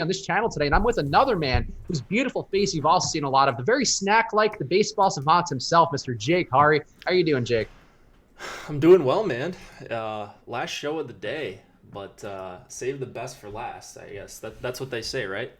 on this channel today, and I'm with another man whose beautiful face you've also seen a lot of, the very snack-like, the baseball savant himself, Mr. Jake Hari. How are you doing, Jake? I'm doing well, man. Last show of the day, but save the best for last, I guess. That's what they say, right?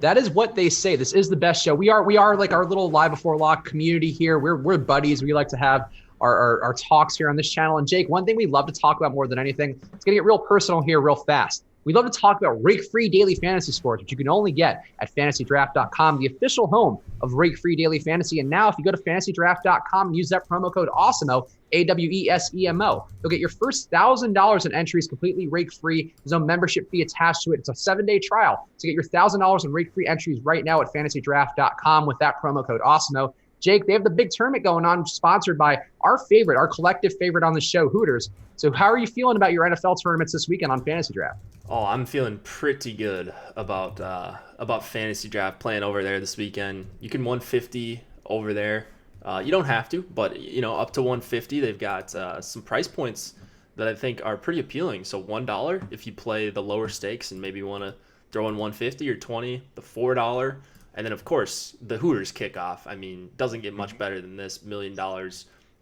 That is what they say. This is the best show. We are like our little live before lock community here. We're buddies. We like to have our talks here on this channel. And Jake, one thing we love to talk about more than anything, it's gonna get real personal here real fast. We love to talk about rake-free daily fantasy sports, which you can only get at FantasyDraft.com, the official home of rake-free daily fantasy. And now if you go to FantasyDraft.com and use that promo code AWESEMO, AWESEMO, you'll get your first $1,000 in entries completely rake-free. There's no membership fee attached to it. It's a 7-day trial. So get your $1,000 in rake-free entries right now at FantasyDraft.com with that promo code AWESEMO. Jake, they have the big tournament going on, sponsored by our favorite, our collective favorite on the show, Hooters. So how are you feeling about your NFL tournaments this weekend on Fantasy Draft? Oh, I'm feeling pretty good about Fantasy Draft playing over there this weekend. You can 150 over there. You don't have to, but up to 150. They've got some price points that I think are pretty appealing. So $1 if you play the lower stakes and maybe want to throw in 150 or 20. The $4, and then of course the Hooters kickoff. I mean, doesn't get much better than this. $1 million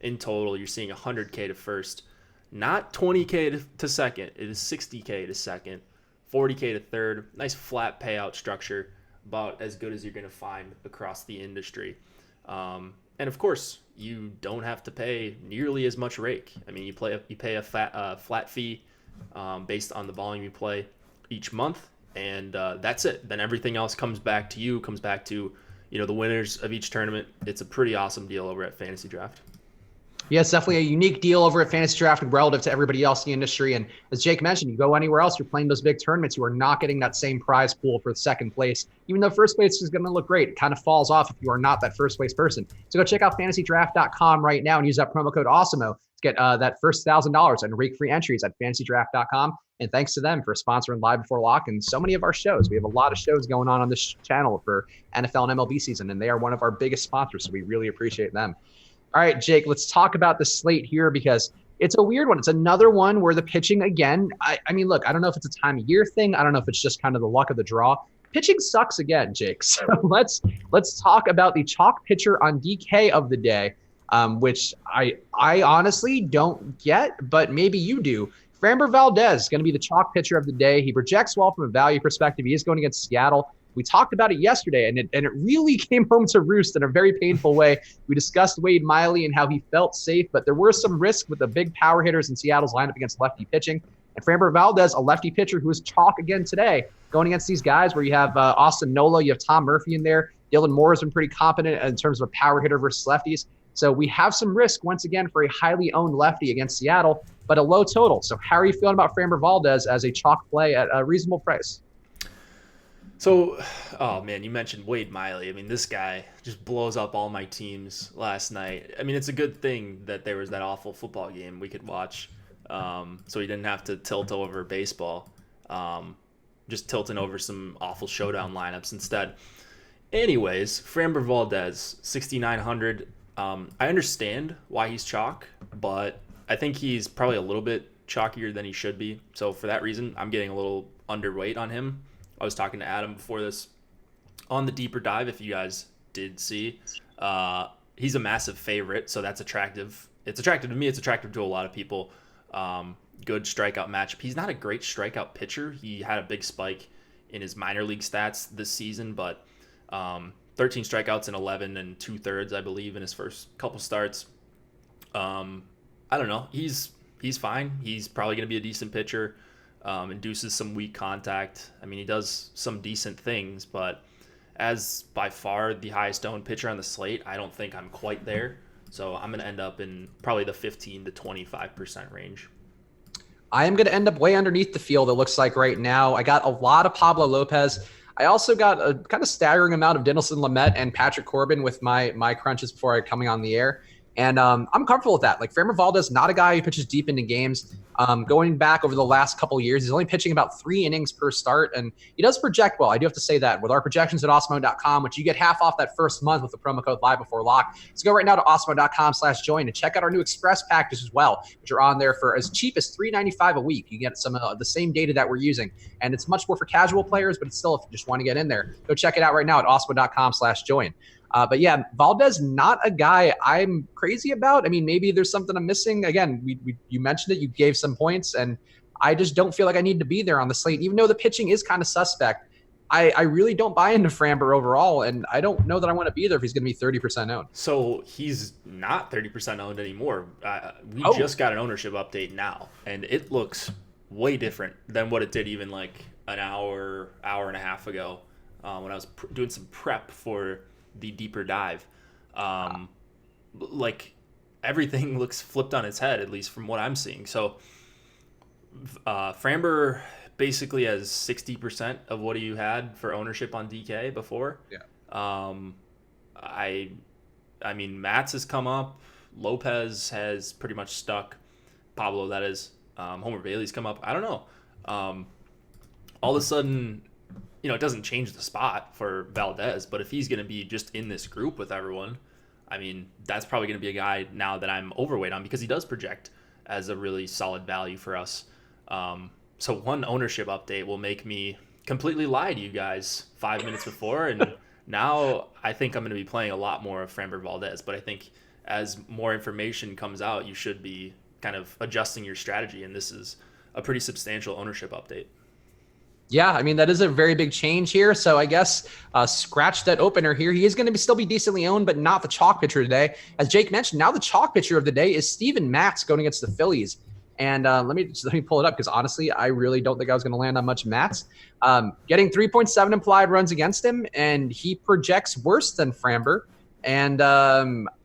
in total. You're seeing 100K to first. Not 20K to second. It is 60K to second, 40K to third. Nice flat payout structure, about as good as you're going to find across the industry. And of course, you don't have to pay nearly as much rake. I mean, you pay a flat fee based on the volume you play each month, and that's it. Then everything else comes back to you. Comes back to the winners of each tournament. It's a pretty awesome deal over at Fantasy Draft. Yeah, it's definitely a unique deal over at Fantasy Draft relative to everybody else in the industry. And as Jake mentioned, you go anywhere else, you're playing those big tournaments, you are not getting that same prize pool for second place. Even though first place is going to look great, it kind of falls off if you are not that first place person. So go check out FantasyDraft.com right now and use that promo code AWESEMO to get that first $1,000 and rake-free entries at FantasyDraft.com. And thanks to them for sponsoring Live Before Lock and so many of our shows. We have a lot of shows going on this channel for NFL and MLB season, and they are one of our biggest sponsors, so we really appreciate them. All right, Jake, let's talk about the slate here because it's a weird one. It's another one where the pitching, again, I mean, look, I don't know if it's a time of year thing. I don't know if it's just kind of the luck of the draw. Pitching sucks again, Jake. So let's talk about the chalk pitcher on DK of the day, which I honestly don't get, but maybe you do. Fran Valdez is going to be the chalk pitcher of the day. He projects well from a value perspective. He is going against Seattle. We talked about it yesterday, and it really came home to roost in a very painful way. We discussed Wade Miley and how he felt safe, but there were some risks with the big power hitters in Seattle's lineup against lefty pitching. And Framber Valdez, a lefty pitcher who is chalk again today, going against these guys where you have Austin Nola, you have Tom Murphy in there. Dylan Moore has been pretty competent in terms of a power hitter versus lefties. So we have some risk once again for a highly owned lefty against Seattle, but a low total. So how are you feeling about Framber Valdez as a chalk play at a reasonable price? So, oh man, you mentioned Wade Miley. I mean, this guy just blows up all my teams last night. I mean, it's a good thing that there was that awful football game we could watch, so he didn't have to tilt over baseball, just tilting over some awful showdown lineups instead. Anyways, Framber Valdez, 6,900. I understand why he's chalk, but I think he's probably a little bit chalkier than he should be. So for that reason, I'm getting a little underweight on him. I was talking to Adam before this on the deeper dive, if you guys did see. He's a massive favorite, so that's attractive. It's attractive to me. It's attractive to a lot of people. Good strikeout matchup. He's not a great strikeout pitcher. He had a big spike in his minor league stats this season, but 13 strikeouts in 11 and 2/3, I believe, in his first couple starts. I don't know. He's fine. He's probably going to be a decent pitcher. Induces some weak contact. I mean, he does some decent things, but as by far the highest owned pitcher on the slate, I don't think I'm quite there. So I'm going to end up in probably the 15 to 25% range. I am going to end up way underneath the field, it looks like right now. I got a lot of Pablo Lopez. I also got a kind of staggering amount of Dinelson Lamet and Patrick Corbin with my crunches before coming on the air. And I'm comfortable with that. Like Framber Valdez, not a guy who pitches deep into games. Going back over the last couple of years, he's only pitching about 3 innings per start, and he does project well. I do have to say that. With our projections at Osmo.com, which you get half off that first month with the promo code Live Before Lock. So go right now to Osmo.com/join and check out our new Express packages as well, which are on there for as cheap as $3.95 a week. You get some of the same data that we're using, and it's much more for casual players, but it's still, if you just want to get in there, go check it out right now at Osmo.com/join. But yeah, Valdez, not a guy I'm crazy about. I mean, maybe there's something I'm missing. Again, you mentioned it, you gave some points, and I just don't feel like I need to be there on the slate, even though the pitching is kind of suspect. I really don't buy into Framber overall, and I don't know that I want to be there if he's going to be 30% owned. So he's not 30% owned anymore. We just got an ownership update now, and it looks way different than what it did even like an hour and a half ago when I was doing some prep for the deeper dive. Like everything looks flipped on its head, at least from what I'm seeing. So Framber basically has 60% of what you had for ownership on DK before. Yeah. I mean, Matz has come up. Lopez has pretty much stuck. Pablo, that is. Homer Bailey's come up. I don't know. All of a sudden, it doesn't change the spot for Valdez, but if he's going to be just in this group with everyone, I mean, that's probably going to be a guy now that I'm overweight on because he does project as a really solid value for us. So one ownership update will make me completely lie to you guys 5 minutes before, and now I think I'm going to be playing a lot more of Framber Valdez. But I think as more information comes out, you should be kind of adjusting your strategy, and this is a pretty substantial ownership update. Yeah, I mean, that is a very big change here. So I guess scratch that opener here. He is going to still be decently owned, but not the chalk pitcher today. As Jake mentioned, now the chalk pitcher of the day is Steven Matz going against the Phillies. And let me pull it up because honestly, I really don't think I was going to land on much Matz. Getting 3.7 implied runs against him, and he projects worse than Framber. And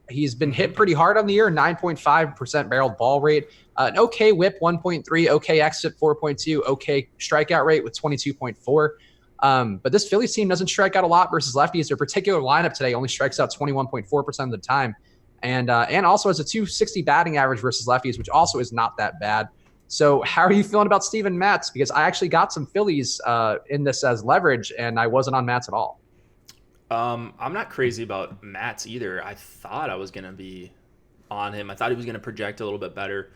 he's been hit pretty hard on the year, 9.5% barreled ball rate, an okay whip 1.3, okay exit 4.2, okay strikeout rate with 22.4. But this Phillies team doesn't strike out a lot versus lefties. Their particular lineup today only strikes out 21.4% of the time. And also has a 260 batting average versus lefties, which also is not that bad. So how are you feeling about Steven Matz? Because I actually got some Phillies in this as leverage, and I wasn't on Matz at all. I'm not crazy about Matz either. I thought I was going to be on him. I thought he was going to project a little bit better.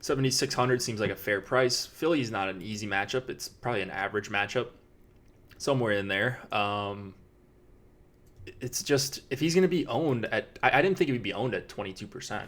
7,600 seems like a fair price. Philly's not an easy matchup. It's probably an average matchup, somewhere in there. It's just, if he's going to be owned at, I didn't think he would be owned at 22%,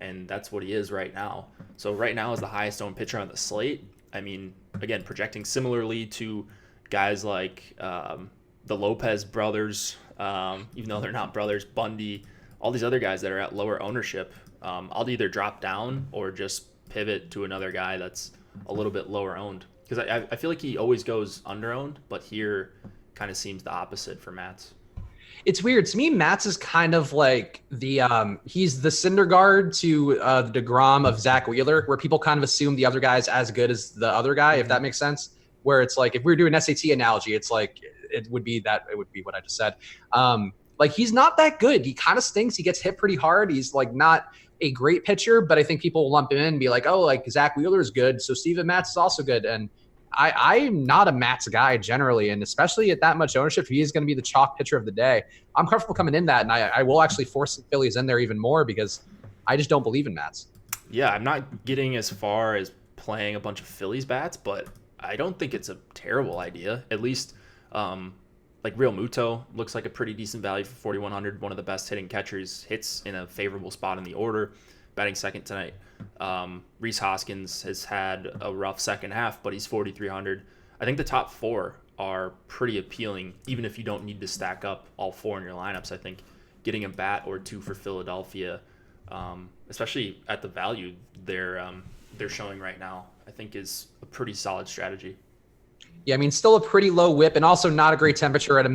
and that's what he is right now. So right now is the highest owned pitcher on the slate. I mean, again, projecting similarly to guys like the Lopez brothers, even though they're not brothers, Bundy, all these other guys that are at lower ownership. I'll either drop down or just pivot to another guy that's a little bit lower owned. Because I feel like he always goes under owned, but here kind of seems the opposite for Matz. It's weird. To me, Matz is kind of like he's the Syndergaard to the DeGrom of Zach Wheeler, where people kind of assume the other guy's as good as the other guy, if that makes sense. Where it's like, if we were doing an SAT analogy, it's like, it would be what I just said. Like, he's not that good. He kind of stinks. He gets hit pretty hard. He's like not a great pitcher, but I think people will lump him in and be like, oh, like Zach Wheeler is good, so Steven Matz is also good. And I'm not a Matz guy generally, and especially at that much ownership, he is going to be the chalk pitcher of the day. I'm comfortable coming in that, and I will actually force the Phillies in there even more because I just don't believe in Matz. Yeah, I'm not getting as far as playing a bunch of Phillies bats, but I don't think it's a terrible idea. At least, like Real Muto looks like a pretty decent value for 4,100. One of the best hitting catchers, hits in a favorable spot in the order, batting second tonight. Rhys Hoskins has had a rough second half, but he's 4,300. I think the top four are pretty appealing, even if you don't need to stack up all four in your lineups. I think getting a bat or two for Philadelphia, especially at the value they're showing right now, I think is a pretty solid strategy. Yeah, I mean, still a pretty low whip, and also not a great temperature at the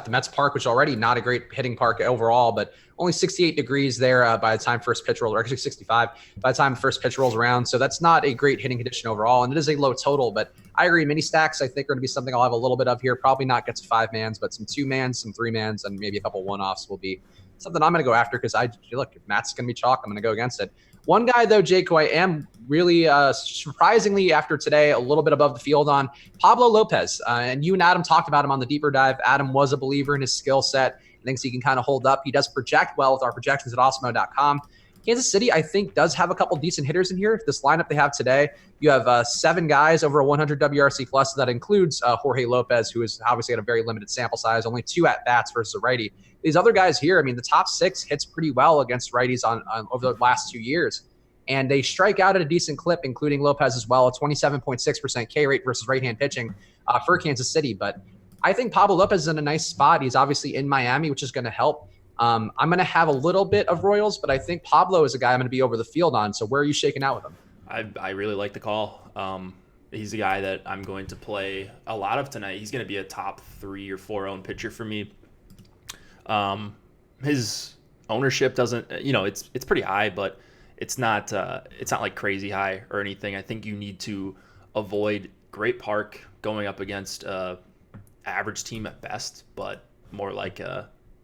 Mets Park, which already not a great hitting park overall, but Only 68 degrees there by the time first pitch rolls, or actually 65 by the time first pitch rolls around. So that's not a great hitting condition overall, and it is a low total. But I agree, mini stacks I think are going to be something I'll have a little bit of here. Probably not get to 5-mans, but some 2-mans, some 3-mans, and maybe a couple one-offs will be something I'm going to go after because look, if Matt's going to be chalk, I'm going to go against it. One guy, though, Jake, who I am really surprisingly after today a little bit above the field on, Pablo Lopez. And you and Adam talked about him on the deeper dive. Adam was a believer in his skill set and thinks he can kind of hold up. He does project well with our projections at awesemo.com. Kansas City, I think, does have a couple decent hitters in here. This lineup they have today, you have 7 guys over a 100 WRC plus. That includes Jorge Lopez, who is obviously at a very limited sample size, only 2 at-bats versus a righty. These other guys here, I mean, the top 6 hits pretty well against righties on over the last 2 years. And they strike out at a decent clip, including Lopez as well, a 27.6% K rate versus right-hand pitching for Kansas City. But I think Pablo Lopez is in a nice spot. He's obviously in Miami, which is going to help. I'm going to have a little bit of Royals, but I think Pablo is a guy I'm going to be over the field on. So where are you shaking out with him? I really like the call. He's a guy that I'm going to play a lot of tonight. He's going to be a top 3 or 4 owned pitcher for me. His ownership doesn't, it's pretty high, but it's not like crazy high or anything. I think you need to avoid Great Park going up against average team at best, but more like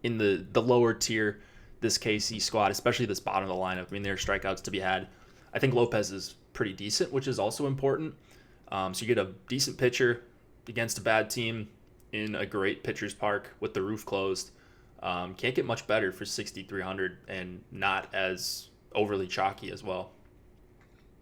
in the lower tier, this KC squad, especially this bottom of the lineup. I mean, there are strikeouts to be had. I think Lopez is pretty decent, which is also important. So you get a decent pitcher against a bad team in a great pitcher's park with the roof closed. Can't get much better for 6,300 and not as overly chalky as well.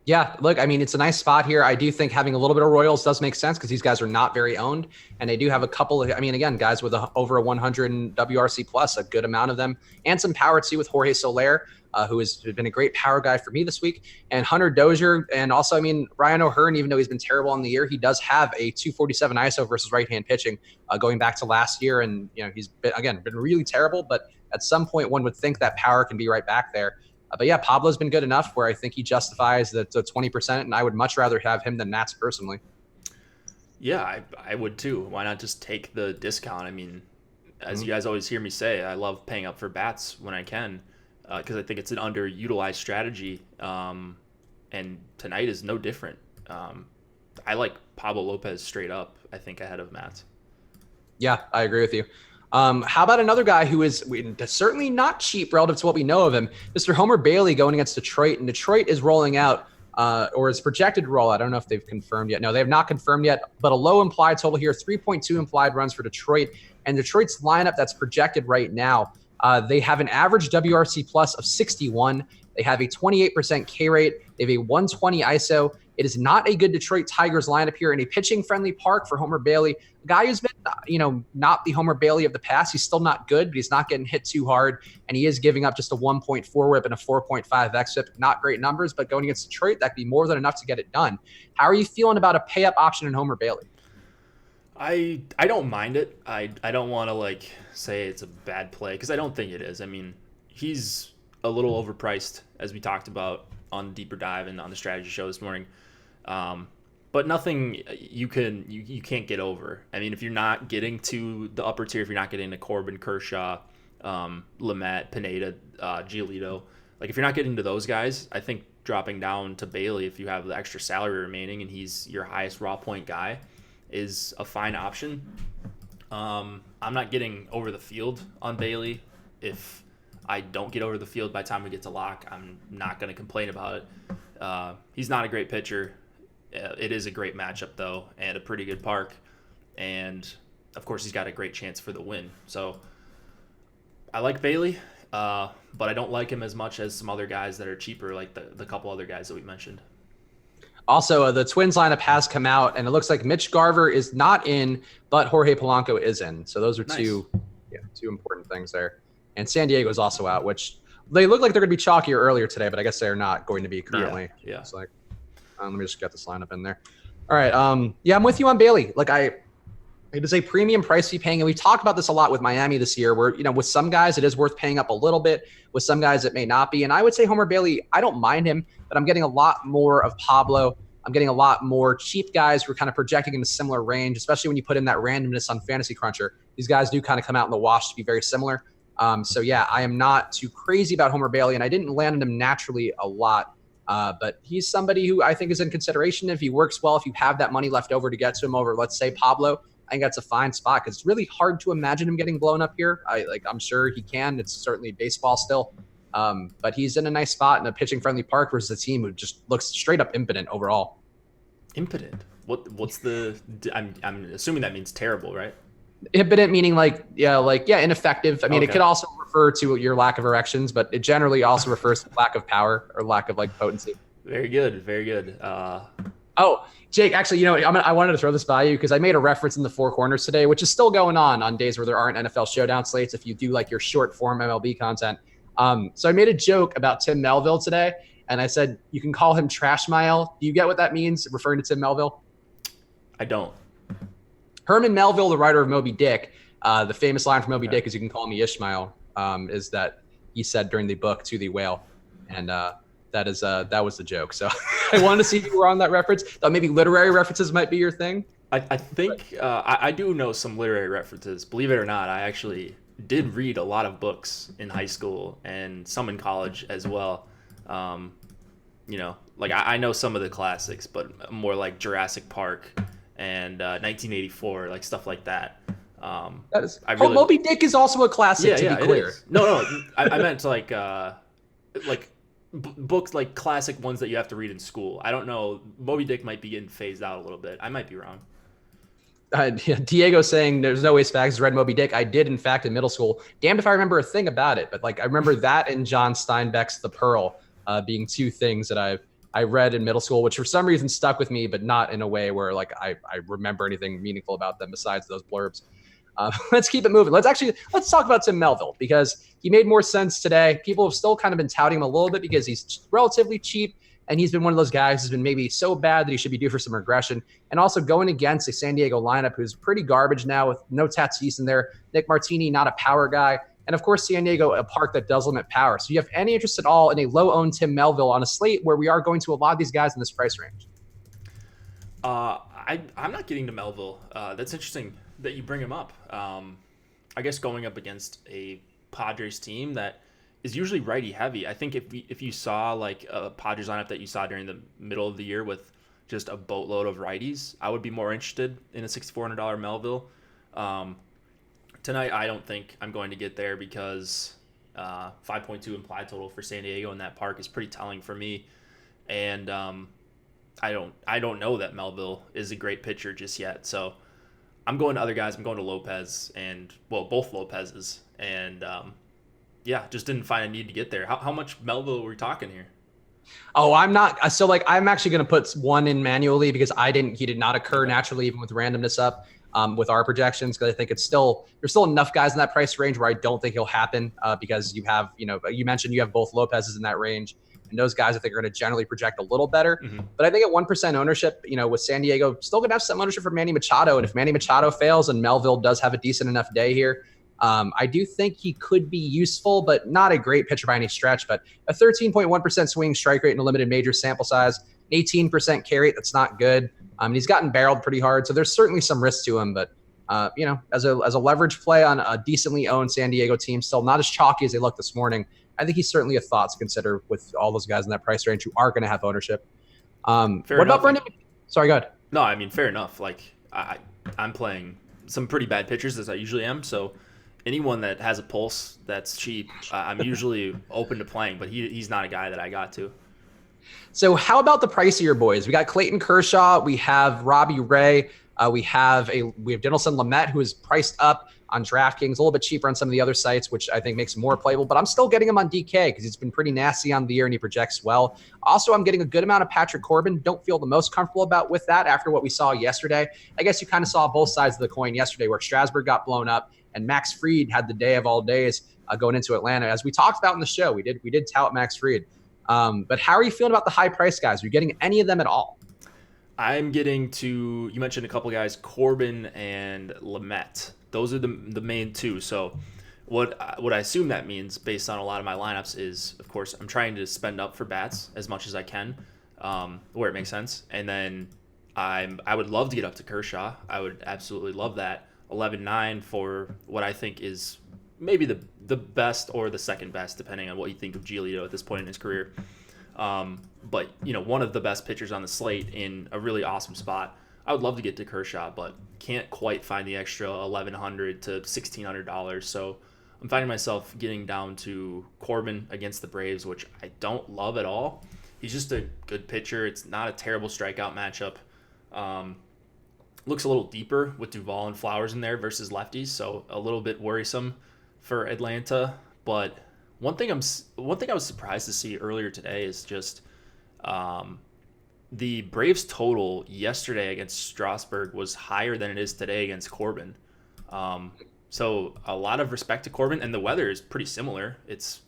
Yeah, look, I mean, it's a nice spot here. I do think having a little bit of Royals does make sense because these guys are not very owned. And they do have a couple of, again, guys with over a 100 in WRC plus, a good amount of them. And some power, too, with Jorge Soler, who has been a great power guy for me this week. And Hunter Dozier. And also, Ryan O'Hearn, even though he's been terrible on the year, he does have a 247 ISO versus right-hand pitching going back to last year. And, he's been really terrible. But at some point, one would think that power can be right back there. But yeah, Pablo's been good enough where I think he justifies the 20%, and I would much rather have him than Matz personally. Yeah, I would too. Why not just take the discount? As you guys always hear me say, I love paying up for bats when I can because I think it's an underutilized strategy, and tonight is no different. I like Pablo Lopez straight up, I think, ahead of Matz. Yeah, I agree with you. How about another guy who is certainly not cheap relative to what we know of him, Mr. Homer Bailey going against Detroit. And Detroit is rolling out, or is projected to roll out. I don't know if they've confirmed yet. No, they have not confirmed yet, but a low implied total here, 3.2 implied runs for Detroit. And Detroit's lineup that's projected right now, they have an average WRC plus of 61. They have a 28% K rate. They have a 120 ISO. It is not a good Detroit Tigers lineup here in a pitching-friendly park for Homer Bailey. A guy who's been, not the Homer Bailey of the past. He's still not good, but he's not getting hit too hard, and he is giving up just a 1.4 whip and a 4.5 xFIP. Not great numbers, but going against Detroit, that could be more than enough to get it done. How are you feeling about a pay-up option in Homer Bailey? I don't mind it. I don't want to say it's a bad play because I don't think it is. He's a little overpriced, as we talked about on Deeper Dive and on the strategy show this morning. But nothing you can't get over. If you're not getting to the upper tier, if you're not getting to Corbin, Kershaw, Lamet, Pineda, Giolito, if you're not getting to those guys, I think dropping down to Bailey, if you have the extra salary remaining and he's your highest raw point guy, is a fine option. I'm not getting over the field on Bailey. If I don't get over the field by the time we get to lock, I'm not going to complain about it. He's not a great pitcher. It is a great matchup, though, and a pretty good park. And, of course, he's got a great chance for the win. So I like Bailey, but I don't like him as much as some other guys that are cheaper, like the couple other guys that we mentioned. Also, the Twins lineup has come out, and it looks like Mitch Garver is not in, but Jorge Polanco is in. So those are two important things there. And San Diego is also out, which they look like they're going to be chalkier earlier today, but I guess they're not going to be currently. Yeah. It's let me just get this lineup in there. All right. I'm with you on Bailey. It is a premium price to be paying, and we've talked about this a lot with Miami this year, where with some guys it is worth paying up a little bit, with some guys it may not be. And I would say Homer Bailey, I don't mind him, but I'm getting a lot more of Pablo. I'm getting a lot more cheap guys who are kind of projecting in a similar range, especially when you put in that randomness on Fantasy Cruncher. These guys do kind of come out in the wash to be very similar. So yeah, I am not too crazy about Homer Bailey, and I didn't land on him naturally a lot. But he's somebody who I think is in consideration if he works well. If you have that money left over to get to him over, let's say Pablo, I think that's a fine spot because it's really hard to imagine him getting blown up here. I'm sure he can. It's certainly baseball still. But he's in a nice spot in a pitching friendly park versus a team who just looks straight up impotent overall. Impotent. What's the? I'm assuming that means terrible, right? Impotent meaning ineffective. I mean, Okay. It could also refer to your lack of erections, but it generally also refers to lack of power or lack of potency. Very good. Very good. Oh, Jake, actually, I wanted to throw this by you because I made a reference in the Four Corners today, which is still going on days where there aren't NFL showdown slates if you do like your short form MLB content. So I made a joke about Tim Melville today, and I said, you can call him Trash Mile. Do you get what that means, referring to Tim Melville? I don't. Herman Melville, the writer of Moby Dick, the famous line from Moby Dick is "You can call me Ishmael," is that he said during the book to the whale, and that was the joke. So I wanted to see if you were on that reference. Thought maybe literary references might be your thing. I think I do know some literary references. Believe it or not, I actually did read a lot of books in high school and some in college as well. I know some of the classics, but more like Jurassic Park and 1984, like stuff like that. That is. Moby Dick is also a classic. To be clear, no, I meant books like classic ones that you have to read in school. I don't know. Moby Dick might be getting phased out a little bit. I might be wrong. Diego saying there's no ways Spags read Moby Dick. I did, in fact, in middle school. Damned if I remember a thing about it, but I remember that and John Steinbeck's The Pearl being two things that I read in middle school, which for some reason stuck with me, but not in a way where I remember anything meaningful about them besides those blurbs. Let's keep it moving. Let's talk about Tim Melville because he made more sense today. People have still kind of been touting him a little bit because he's relatively cheap. And he's been one of those guys who's been maybe so bad that he should be due for some regression. And also going against a San Diego lineup who's pretty garbage now with no Tatis in there. Nick Martini, not a power guy. And of course, San Diego, a park that does limit power. So you have any interest at all in a low-owned Tim Melville on a slate where we are going to a lot of these guys in this price range? I'm not getting to Melville. That's interesting that you bring him up. I guess going up against a Padres team that is usually righty heavy. I think if you saw like a Padres lineup that you saw during the middle of the year with just a boatload of righties, I would be more interested in a $6,400 Melville. Tonight, I don't think I'm going to get there because 5.2 implied total for San Diego in that park is pretty telling for me, and I don't know that Melville is a great pitcher just yet. So I'm going to other guys. I'm going to Lopez both Lopez's, and just didn't find a need to get there. How much Melville are we talking here? Oh, I'm not. So I'm actually going to put one in manually because he did not occur naturally, even with randomness up with our projections. Because I think there's still enough guys in that price range where I don't think he'll happen because you have, you mentioned you have both Lopez's in that range. And those guys, I think, are going to generally project a little better. Mm-hmm. But I think at 1% ownership, with San Diego, still going to have some ownership for Manny Machado. And if Manny Machado fails and Melville does have a decent enough day here, I do think he could be useful, but not a great pitcher by any stretch. But a 13.1% swing strike rate in a limited major sample size, 18% carry rate, that's not good. He's gotten barreled pretty hard, so there's certainly some risk to him. But as a leverage play on a decently owned San Diego team, still not as chalky as they look this morning, I think he's certainly a thought to consider with all those guys in that price range who are going to have ownership. What about Brendan? Sorry, go ahead. No, I mean, fair enough. I'm playing some pretty bad pitchers as I usually am, so anyone that has a pulse that's cheap, I'm usually open to playing, but he's not a guy that I got to. So how about the pricier boys? We got Clayton Kershaw. We have Robbie Ray. We have Dinelson Lamet, who is priced up on DraftKings, a little bit cheaper on some of the other sites, which I think makes him more playable. But I'm still getting him on DK because he's been pretty nasty on the year and he projects well. Also, I'm getting a good amount of Patrick Corbin. Don't feel the most comfortable with that after what we saw yesterday. I guess you kind of saw both sides of the coin yesterday where Strasburg got blown up and Max Fried had the day of all days going into Atlanta. As we talked about in the show, we did tout Max Fried. But how are you feeling about the high price guys? Are you getting any of them at all? I'm getting to, you mentioned a couple guys, Corbin and Lamet. Those are the main two. So what I assume that means based on a lot of my lineups is, of course, I'm trying to spend up for bats as much as I can, where it makes sense. And then I would love to get up to Kershaw. I would absolutely love that. 11.9 for what I think is maybe the best or the second best, depending on what you think of Giolito at this point in his career. But one of the best pitchers on the slate in a really awesome spot. I would love to get to Kershaw, but can't quite find the extra $1,100 to $1,600. So I'm finding myself getting down to Corbin against the Braves, which I don't love at all. He's just a good pitcher. It's not a terrible strikeout matchup. Looks a little deeper with Duvall and Flowers in there versus lefties, so a little bit worrisome for Atlanta. But one thing I was surprised to see earlier today is just the Braves total yesterday against Strasburg was higher than it is today against Corbin. So a lot of respect to Corbin, and the weather is pretty similar. It's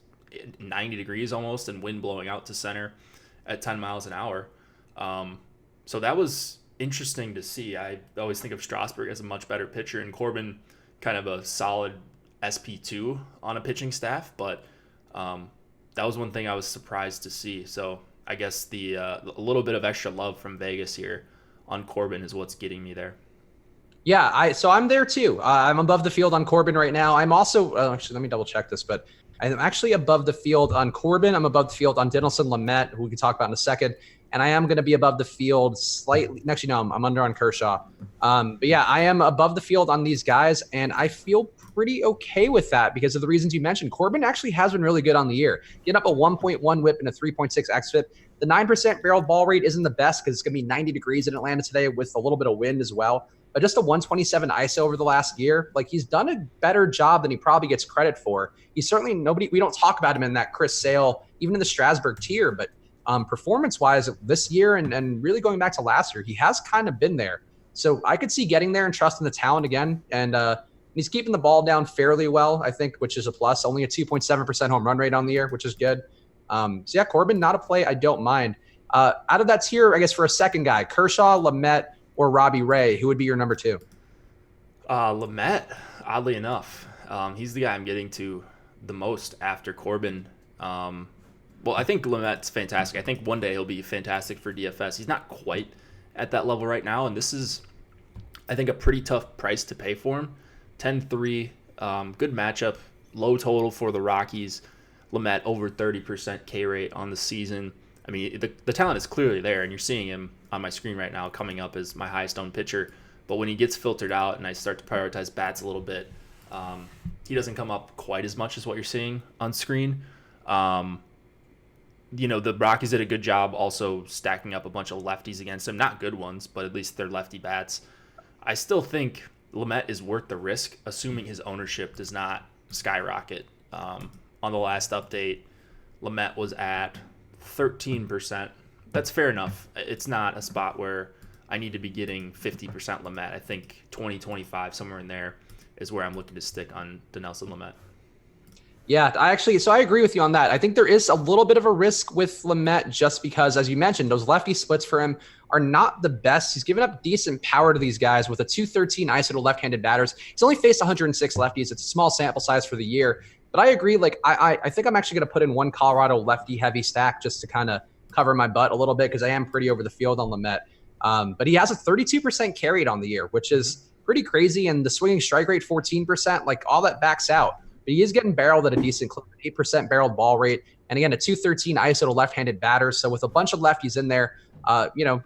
90 degrees almost and wind blowing out to center at 10 miles an hour. So that was interesting to see. I always think of Strasburg as a much better pitcher and Corbin kind of a solid SP2 on a pitching staff, but that was one thing I was surprised to see. So I guess a little bit of extra love from Vegas here on Corbin is what's getting me there. Yeah, so I'm there too. I'm above the field on Corbin right now. I'm also actually, let me double check this, but I'm actually above the field on Corbin. I'm above the field on Dinelson Lamet, who we can talk about in a second. And I am going to be above the field slightly. Actually, no, I'm under on Kershaw. But yeah, I am above the field on these guys, and I feel pretty okay with that because of the reasons you mentioned. Corbin actually has been really good on the year. Getting up a 1.1 whip and a 3.6 xFIP. The 9% barreled ball rate isn't the best because it's going to be 90 degrees in Atlanta today with a little bit of wind as well. But just a 127 ISO over the last year, like he's done a better job than he probably gets credit for. He's certainly we don't talk about him in that Chris Sale, even in the Strasburg tier, but performance-wise this year and really going back to last year, he has kind of been there. So I could see getting there and trusting the talent again. And he's keeping the ball down fairly well, I think, which is a plus. Only a 2.7% home run rate on the year, which is good. So yeah, Corbin, not a play I don't mind. Out of that tier, I guess for a second guy, Kershaw, Lamet, or Robbie Ray, who would be your number two? Lamet, oddly enough. He's the guy I'm getting to the most after Corbin. Well, I think Lamet's fantastic. I think one day he'll be fantastic for DFS. He's not quite at that level right now, and this is, I think, a pretty tough price to pay for him. 10-3, good matchup, low total for the Rockies. Lamet over 30% K rate on the season. I mean, the talent is clearly there, and you're seeing him on my screen right now coming up as my highest owned pitcher. But when he gets filtered out and I start to prioritize bats a little bit, he doesn't come up quite as much as what you're seeing on screen. The Rockies did a good job also stacking up a bunch of lefties against him. Not good ones, but at least they're lefty bats. I still think Lamet is worth the risk, assuming his ownership does not skyrocket. On the last update, Lamet was at 13%. That's fair enough. It's not a spot where I need to be getting 50% Lamet. I think 20-25, somewhere in there, is where I'm looking to stick on Dinelson Lamet. Yeah, I agree with you on that. I think there is a little bit of a risk with Lamet just because, as you mentioned, those lefty splits for him are not the best. He's given up decent power to these guys with a 213 ISO to left-handed batters. He's only faced 106 lefties. It's a small sample size for the year. But I agree, I think I'm actually going to put in one Colorado lefty-heavy stack just to kind of cover my butt a little bit because I am pretty over the field on Lamet. But he has a 32% carried on the year, which is pretty crazy. And the swinging strike rate, 14%, all that backs out. But he is getting barreled at a decent clip, 8% barreled ball rate. And again, a 213 ISO to left-handed batter. So with a bunch of lefties in there,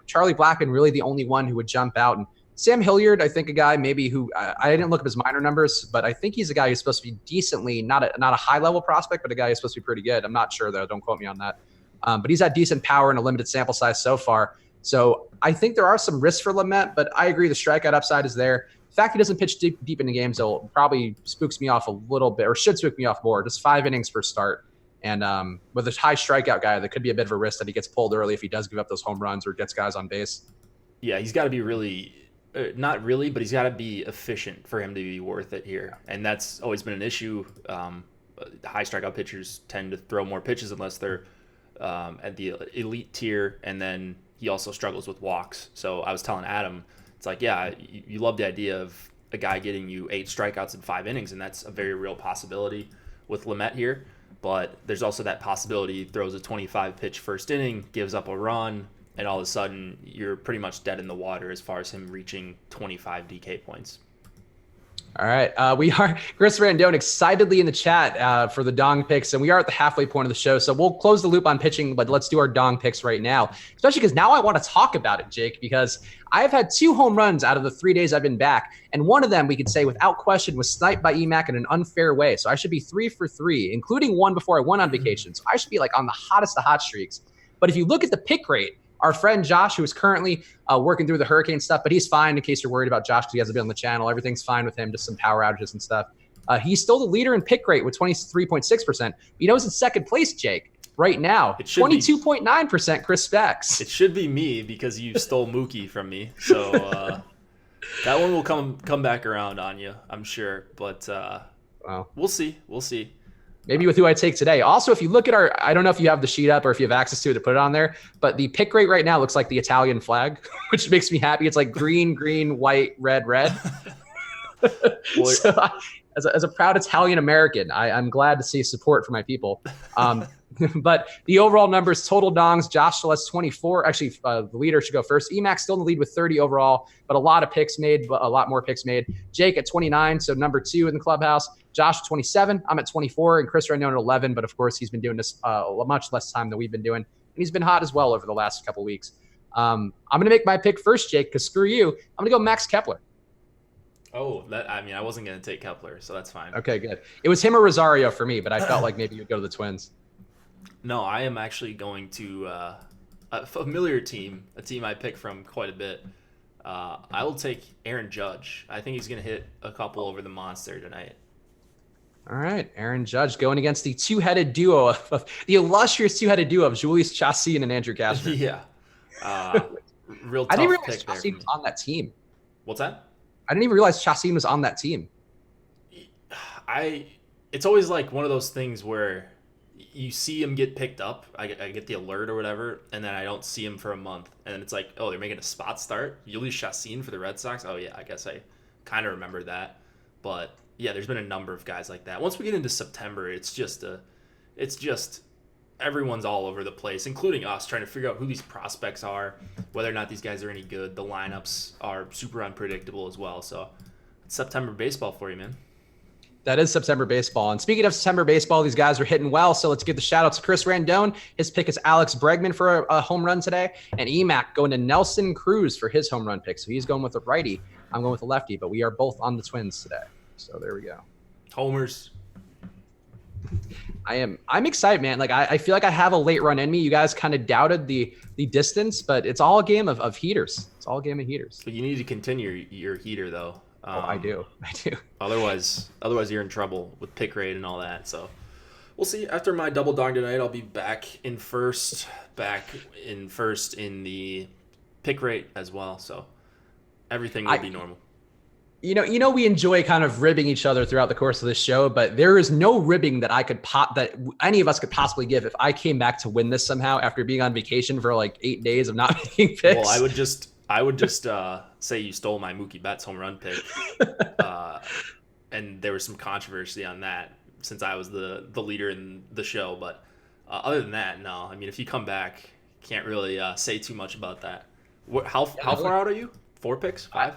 Charlie Blackmon really the only one who would jump out. And Sam Hilliard, I think a guy maybe who I didn't look up his minor numbers, but I think he's a guy who's supposed to be decently, not a high-level prospect, but a guy who's supposed to be pretty good. I'm not sure, though. Don't quote me on that. But he's had decent power in a limited sample size so far. So I think there are some risks for Lamet, but I agree the strikeout upside is there. The fact he doesn't pitch deep into games probably spooks me off a little bit, or should spook me off more. Just 5 innings per start. And with a high strikeout guy, that could be a bit of a risk that he gets pulled early if he does give up those home runs or gets guys on base. Yeah, he's got to be really, not really, but he's got to be efficient for him to be worth it here. And that's always been an issue. High strikeout pitchers tend to throw more pitches unless they're at the elite tier, and then he also struggles with walks. So I was telling Adam, it's like, yeah, you love the idea of a guy getting you 8 strikeouts in 5 innings, and that's a very real possibility with Lamet here. But there's also that possibility he throws a 25-pitch first inning, gives up a run, and all of a sudden you're pretty much dead in the water as far as him reaching 25 DK points. All right. We are Chris Randone excitedly in the chat for the dong picks, and we are at the halfway point of the show. So we'll close the loop on pitching, but let's do our dong picks right now, especially because now I want to talk about it, Jake, because I've had 2 home runs out of the 3 days I've been back. And one of them, we could say without question, was sniped by EMAC in an unfair way. So I should be 3 for 3, including one before I went on vacation. So I should be like on the hottest of hot streaks. But if you look at the pick rate, our friend Josh, who is currently working through the hurricane stuff, but he's fine in case you're worried about Josh because he hasn't been on the channel. Everything's fine with him, just some power outages and stuff. He's still the leader in pick rate with 23.6%. You know, he's in second place, Jake, right now. 22.9% Chris Specs. It should be me because you stole Mookie from me. So that one will come back around on you, I'm sure. But wow. We'll see. We'll see. Maybe with who I take today. Also, if you look at I don't know if you have the sheet up or if you have access to it to put it on there, but the pick rate right now looks like the Italian flag, which makes me happy. It's like green, green, white, red, red. So as a proud Italian American, I'm glad to see support for my people. But the overall numbers, total dongs, Josh still has 24. Actually, the leader should go first. EMAC still in the lead with 30 overall, but a lot of picks made, but a lot more picks made. Jake at 29, so number 2 in the clubhouse. Josh at 27, I'm at 24, and Chris Randone at 11. But of course, he's been doing this much less time than we've been doing, and he's been hot as well over the last couple weeks. I'm going to make my pick first, Jake, because screw you. I'm going to go Max Kepler. Oh, I wasn't going to take Kepler, so that's fine. Okay, good. It was him or Rosario for me, but I felt like maybe you'd go to the Twins. No, I am actually going to a familiar team, a team I pick from quite a bit. I will take Aaron Judge. I think he's going to hit a couple over the monster tonight. All right, Aaron Judge going against the two-headed duo of the illustrious two-headed duo of Julius Chassin and Andrew Cashner. Yeah. Real tough I didn't realize pick there. Chassin was on that team. What's that? I didn't even realize Chassin was on that team. It's always like one of those things where you see him get picked up. I get the alert or whatever, and then I don't see him for a month. And then it's like, oh, they're making a spot start. Julius Chassin for the Red Sox? Oh, yeah, I guess I kind of remember that. But yeah, there's been a number of guys like that. Once we get into September, it's just everyone's all over the place, including us, trying to figure out who these prospects are, whether or not these guys are any good. The lineups are super unpredictable as well. So it's September baseball for you, man. That is September baseball. And speaking of September baseball, these guys are hitting well. So let's give the shout out to Chris Randone. His pick is Alex Bregman for a home run today. And EMAC going to Nelson Cruz for his home run pick. So he's going with a righty. I'm going with a lefty. But we are both on the Twins today. So there we go. Homers. I'm excited, man. Like I feel like I have a late run in me. You guys kind of doubted the distance, but it's all a game of heaters. It's all a game of heaters. But you need to continue your heater, though. I do. Otherwise you're in trouble with pick rate and all that. So we'll see. After my double dong tonight, I'll be back in first in the pick rate as well. So everything will be normal. You know, we enjoy kind of ribbing each other throughout the course of this show, but there is no ribbing that that any of us could possibly give if I came back to win this somehow after being on vacation for like 8 days of not making picks. Well, I would just say you stole my Mookie Betts home run pick, and there was some controversy on that since I was the leader in the show. But other than that, no. I mean, if you come back, can't really say too much about that. How far out are you? 4 picks? 5?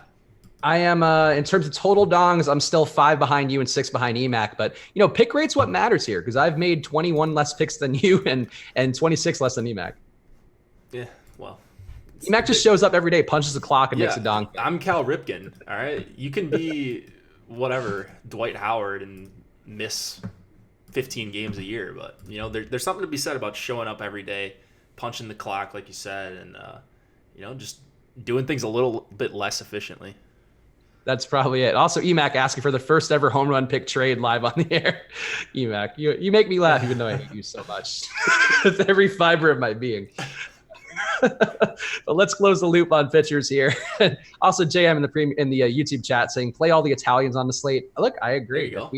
I am, in terms of total dongs, I'm still 5 behind you and 6 behind EMAC. But, pick rate's what matters here because I've made 21 less picks than you and 26 less than EMAC. Yeah, well. EMAC just shows up every day, punches the clock, and makes a dong. I'm Cal Ripken, all right? You can be, whatever, Dwight Howard and miss 15 games a year. But, there's something to be said about showing up every day, punching the clock, like you said, and, just doing things a little bit less efficiently. That's probably it. Also, EMAC asking for the first ever home run pick trade live on the air. EMAC, you make me laugh even though I hate you so much with every fiber of my being. But let's close the loop on pitchers here. Also, JM in the YouTube chat saying play all the Italians on the slate. Look, I agree. If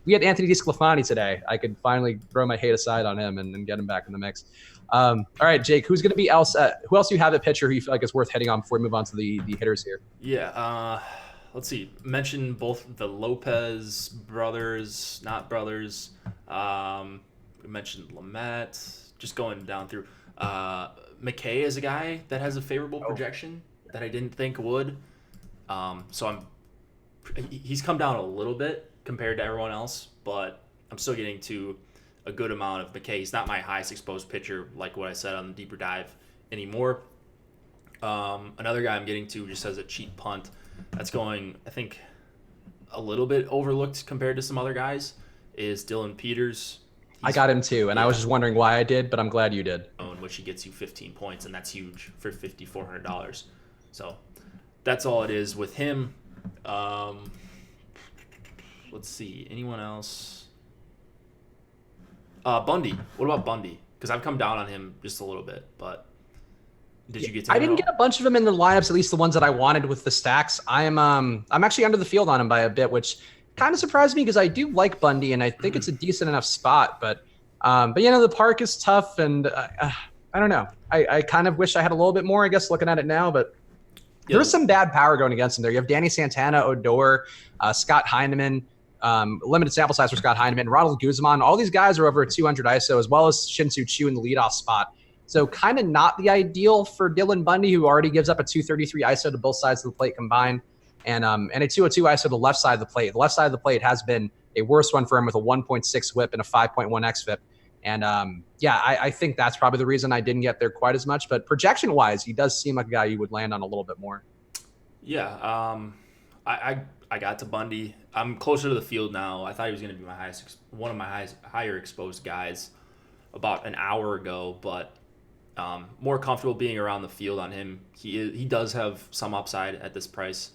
we had Anthony DiSclafani today, I could finally throw my hate aside on him and get him back in the mix. All right, Jake, who's going to be who else do you have at pitcher who you feel like is worth hitting on before we move on to the hitters here? Yeah, let's see. Mention both the Lopez brothers, not brothers. We mentioned Lamet. Just going down through. McKay is a guy that has a favorable projection that I didn't think would. So he's come down a little bit compared to everyone else, but I'm still getting to a good amount of McKay. He's not my highest exposed pitcher, like what I said on the deeper dive anymore. Another guy I'm getting to just as a cheap punt that's going, I think, a little bit overlooked compared to some other guys is Dylan Peters. I got him too, and I was just wondering why I did, but I'm glad you did. In which he gets you 15 points, and that's huge for $5,400. So that's all it is with him. Let's see. Anyone else? Bundy. What about Bundy? Because I've come down on him just a little bit, but did you get to him? I didn't get a bunch of them in the lineups, at least the ones that I wanted with the stacks. I'm actually under the field on him by a bit, which kind of surprised me because I do like Bundy and I think it's a decent enough spot. But the park is tough, and I don't know. I kind of wish I had a little bit more, I guess, looking at it now, but there's some bad power going against him there. You have Danny Santana, Odor, Scott Heineman, limited sample size for Scott Heineman, Ronald Guzman. All these guys are over a 200 ISO, as well as Shin-Soo Choo in the leadoff spot. So kind of not the ideal for Dylan Bundy, who already gives up a 233 ISO to both sides of the plate combined, and a 202 ISO to the left side of the plate. The left side of the plate has been a worse one for him with a 1.6 whip and a 5.1 xFIP. And I think that's probably the reason I didn't get there quite as much. But projection-wise, he does seem like a guy you would land on a little bit more. Yeah, I got to Bundy. I'm closer to the field now. I thought he was going to be one of my higher exposed guys about an hour ago, but more comfortable being around the field on him. He does have some upside at this price,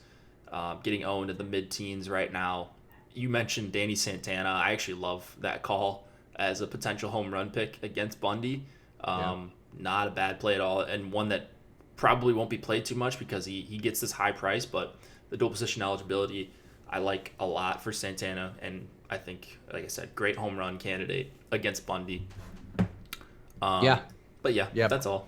getting owned at the mid-teens right now. You mentioned Danny Santana. I actually love that call as a potential home run pick against Bundy. Not a bad play at all, and one that probably won't be played too much because he gets this high price, but the dual position eligibility I like a lot for Santana, and I think, like I said, great home run candidate against Bundy. But that's all.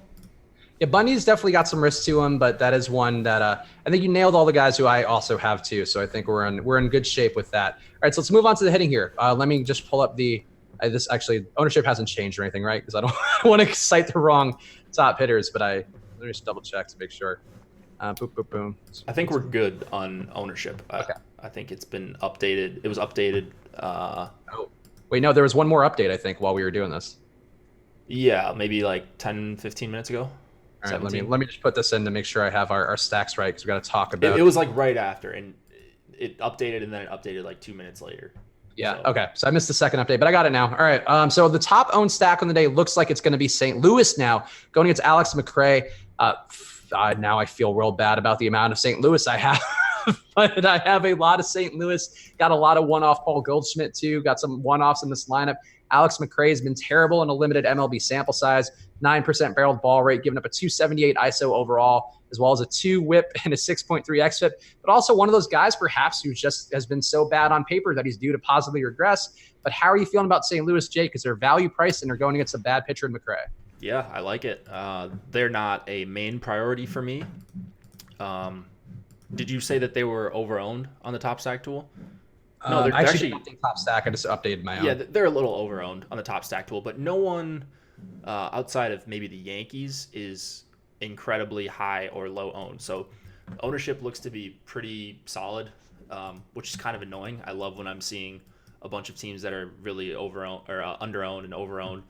Yeah, Bundy's definitely got some risk to him, but that is one that I think you nailed all the guys who I also have too. So I think we're in good shape with that. All right, so let's move on to the hitting here. Let me just pull up this actually ownership hasn't changed or anything, right? Because I don't want to cite the wrong top hitters, but let me just double check to make sure. Boom. I think we're good on ownership. Okay. I think it's been updated. It was updated. Wait, no, there was one more update, I think, while we were doing this. Yeah, maybe like 10, 15 minutes ago. All right, let me just put this in to make sure I have our stacks right, because we got to talk about it. It was like right after, and it updated, and then it updated like 2 minutes later. Yeah, okay. So I missed the second update, but I got it now. All right. So the top owned stack on the day looks like it's going to be St. Louis now, going against Alex McRae. Now I feel real bad about the amount of St. Louis I have. But I have a lot of St. Louis. Got a lot of one-off Paul Goldschmidt, too. Got some one-offs in this lineup. Alex McRae has been terrible in a limited MLB sample size. 9% barreled ball rate, giving up a 278 ISO overall, as well as a 2 whip and a 6.3 xFIP. But also one of those guys, perhaps, who just has been so bad on paper that he's due to positively regress. But how are you feeling about St. Louis, Jake? Because they're value priced and they're going against a bad pitcher in McRae. Yeah, I like it. They're not a main priority for me. Did you say that they were overowned on the top stack tool? No, they're actually top stack. I just updated my own. Yeah, they're a little overowned on the top stack tool, but no one outside of maybe the Yankees is incredibly high or low owned. So ownership looks to be pretty solid, which is kind of annoying. I love when I'm seeing a bunch of teams that are really overowned or underowned and overowned.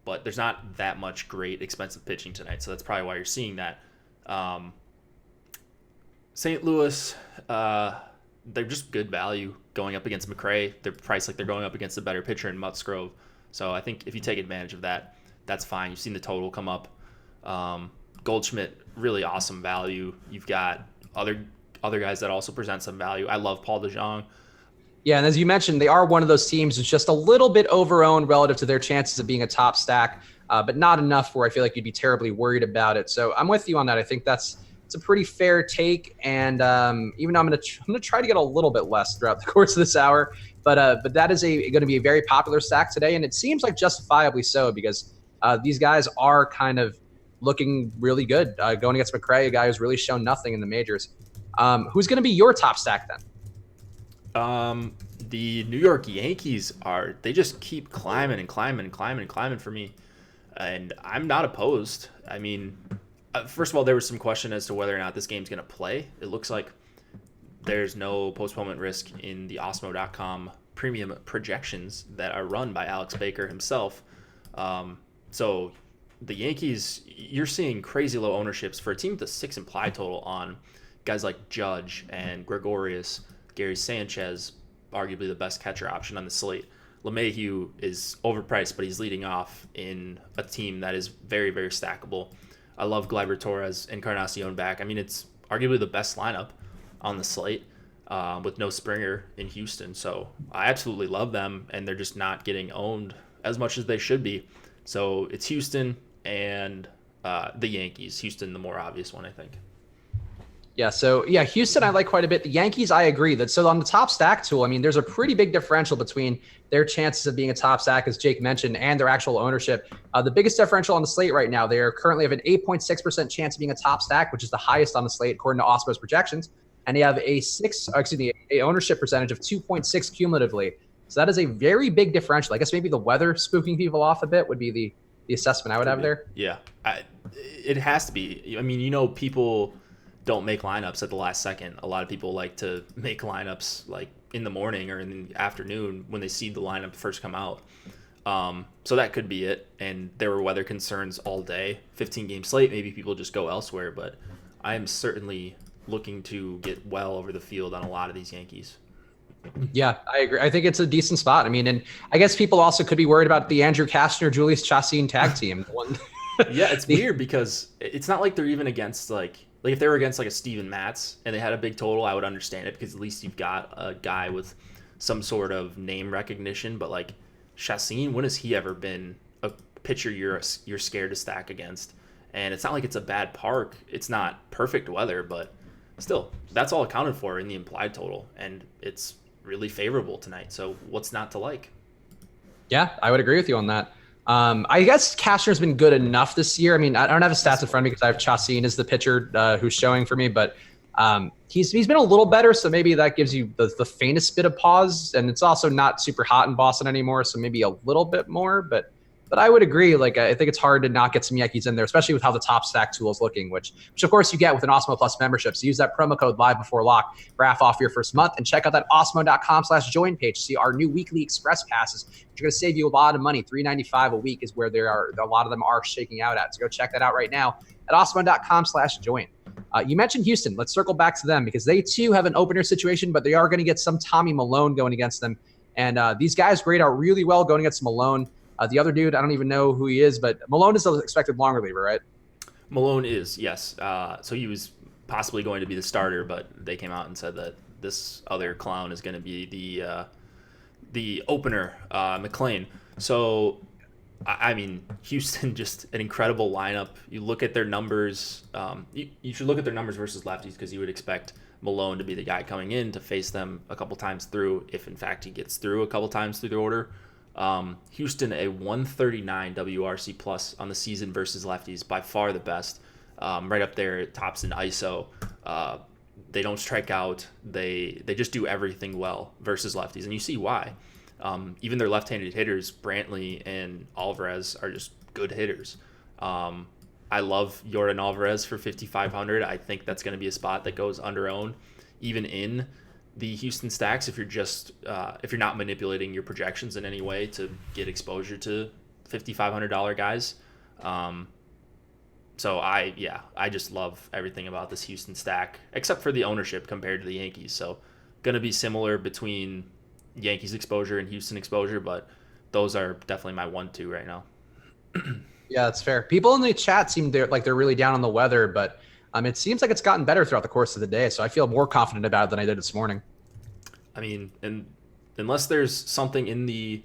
But there's not that much great expensive pitching tonight, so that's probably why you're seeing that. St. Louis, they're just good value going up against McRae. They're priced like they're going up against a better pitcher in Musgrove. So I think if you take advantage of that, that's fine. You've seen the total come up. Goldschmidt, really awesome value. You've got other guys that also present some value. I love Paul DeJong. Yeah, and as you mentioned, they are one of those teams that's just a little bit overowned relative to their chances of being a top stack, but not enough where I feel like you'd be terribly worried about it. So I'm with you on that. I think it's a pretty fair take, and even though I'm going to try to get a little bit less throughout the course of this hour, but that is going to be a very popular stack today, and it seems like justifiably so because these guys are kind of looking really good going against McRae, a guy who's really shown nothing in the majors. Who's going to be your top stack then? The New York Yankees they just keep climbing and climbing and climbing and climbing for me, and I'm not opposed. I mean, first of all, there was some question as to whether or not this game's going to play. It looks like there's no postponement risk in the Osmo.com premium projections that are run by Alex Baker himself. So the Yankees, you're seeing crazy low ownerships for a team with a 6 implied total on guys like Judge and Gregorius, Gary Sanchez, arguably the best catcher option on the slate. LeMahieu is overpriced, but he's leading off in a team that is very, very stackable. I love Gleyber Torres, Encarnacion back. I mean, it's arguably the best lineup on the slate with no Springer in Houston. So I absolutely love them, and they're just not getting owned as much as they should be. So it's Houston and the Yankees. Houston, the more obvious one, I think. Yeah, so Houston I like quite a bit. The Yankees, I agree that. So on the top stack tool, I mean, there's a pretty big differential between their chances of being a top stack, as Jake mentioned, and their actual ownership. The biggest differential on the slate right now, they are currently have an 8.6% chance of being a top stack, which is the highest on the slate according to Osmo's projections, and they have a ownership percentage of 2.6 cumulatively. So that is a very big differential. I guess maybe the weather spooking people off a bit would be the assessment I would have there. Yeah, it has to be. I mean, people don't make lineups at the last second. A lot of people like to make lineups like in the morning or in the afternoon when they see the lineup first come out. So that could be it. And there were weather concerns all day. 15-game slate, maybe people just go elsewhere. But I am certainly looking to get well over the field on a lot of these Yankees. Yeah, I agree. I think it's a decent spot. I mean, and I guess people also could be worried about the Andrew Kastner, Julius Chassin tag team. Yeah, it's weird because it's not like they're even against like if they were against like a Steven Matz and they had a big total, I would understand it because at least you've got a guy with some sort of name recognition. But like Chassin, when has he ever been a pitcher you're scared to stack against? And it's not like it's a bad park. It's not perfect weather, but still, that's all accounted for in the implied total, and it's really favorable tonight. So what's not to like? Yeah, I would agree with you on that. I guess Kastner's been good enough this year. I mean, I don't have his stats in front of me because I have Chassin as the pitcher who's showing for me, but he's been a little better, so maybe that gives you the faintest bit of pause. And it's also not super hot in Boston anymore, so maybe a little bit more. But I would agree. Like, I think it's hard to not get some Yankees in there, especially with how the top stack tool is looking, which of course you get with an Osmo Plus membership. So use that promo code live before lock for half off your first month, and check out that osmo.com/join page to see our new weekly express passes, which are going to save you a lot of money. $3.95 a week is where a lot of them are shaking out at. So go check that out right now at osmo.com/join. You mentioned Houston. Let's circle back to them because they too have an opener situation, but they are going to get some Tommy Milone going against them. And these guys grade out really well going against Milone. The other dude, I don't even know who he is, but Milone is the expected long reliever, right? Milone is, yes. So he was possibly going to be the starter, but they came out and said that this other clown is going to be the opener, McClain. So, I mean, Houston, just an incredible lineup. You look at their numbers. You should look at their numbers versus lefties because you would expect Milone to be the guy coming in to face them a couple times through, if in fact he gets through a couple times through the order. Houston, a 139 WRC plus on the season versus lefties, by far the best. Right up there, tops in ISO. They don't strike out. They just do everything well versus lefties, and you see why. Even their left-handed hitters, Brantley and Alvarez, are just good hitters. I love Yordan Alvarez for 5,500. I think that's going to be a spot that goes under owned, even in the Houston stacks, if you're not manipulating your projections in any way to get exposure to $5,500 guys. So I just love everything about this Houston stack, except for the ownership compared to the Yankees. So going to be similar between Yankees exposure and Houston exposure, but those are definitely my 1-2 right now. Yeah, that's fair. People in the chat seem like they're really down on the weather, but it seems like it's gotten better throughout the course of the day, so I feel more confident about it than I did this morning. I mean, and unless there's something in the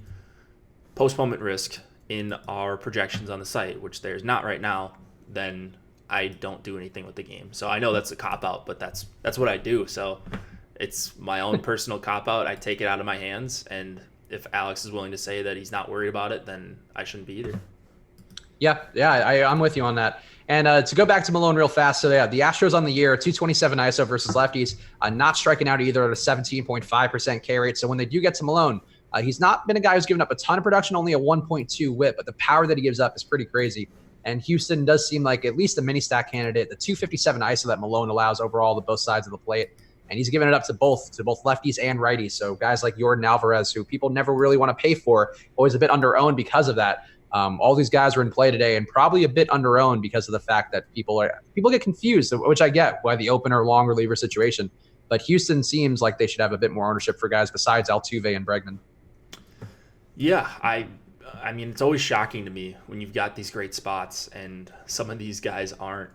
postponement risk in our projections on the site, which there's not right now, then I don't do anything with the game. So I know that's a cop-out, but that's what I do. So it's my own personal cop-out. I take it out of my hands, and if Alex is willing to say that he's not worried about it, then I shouldn't be either. Yeah, I'm with you on that. And to go back to Milone real fast, so yeah, the Astros on the year, 227 ISO versus lefties, not striking out either at a 17.5% K rate. So when they do get to Milone, he's not been a guy who's given up a ton of production, only a 1.2 whip, but the power that he gives up is pretty crazy. And Houston does seem like at least a mini stack candidate. The 257 ISO that Milone allows overall to both sides of the plate and he's giving it up to both lefties and righties. So guys like Jordan Alvarez, who people never really want to pay for, always a bit under-owned because of that. All these guys are in play today and probably a bit under-owned because of the fact that people get confused, which I get, by the opener long reliever situation. But Houston seems like they should have a bit more ownership for guys besides Altuve and Bregman. Yeah, I mean, it's always shocking to me when you've got these great spots and some of these guys aren't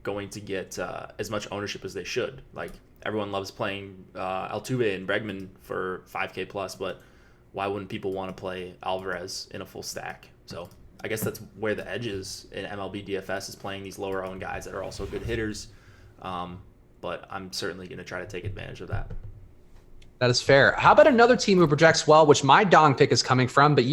going to get as much ownership as they should. Like, everyone loves playing Altuve and Bregman for 5K plus, but why wouldn't people want to play Alvarez in a full stack? So I guess that's where the edge is in MLB DFS, is playing these lower owned guys that are also good hitters. But I'm certainly going to try to take advantage of that. That is fair. How about another team who projects well, which my dong pick is coming from, but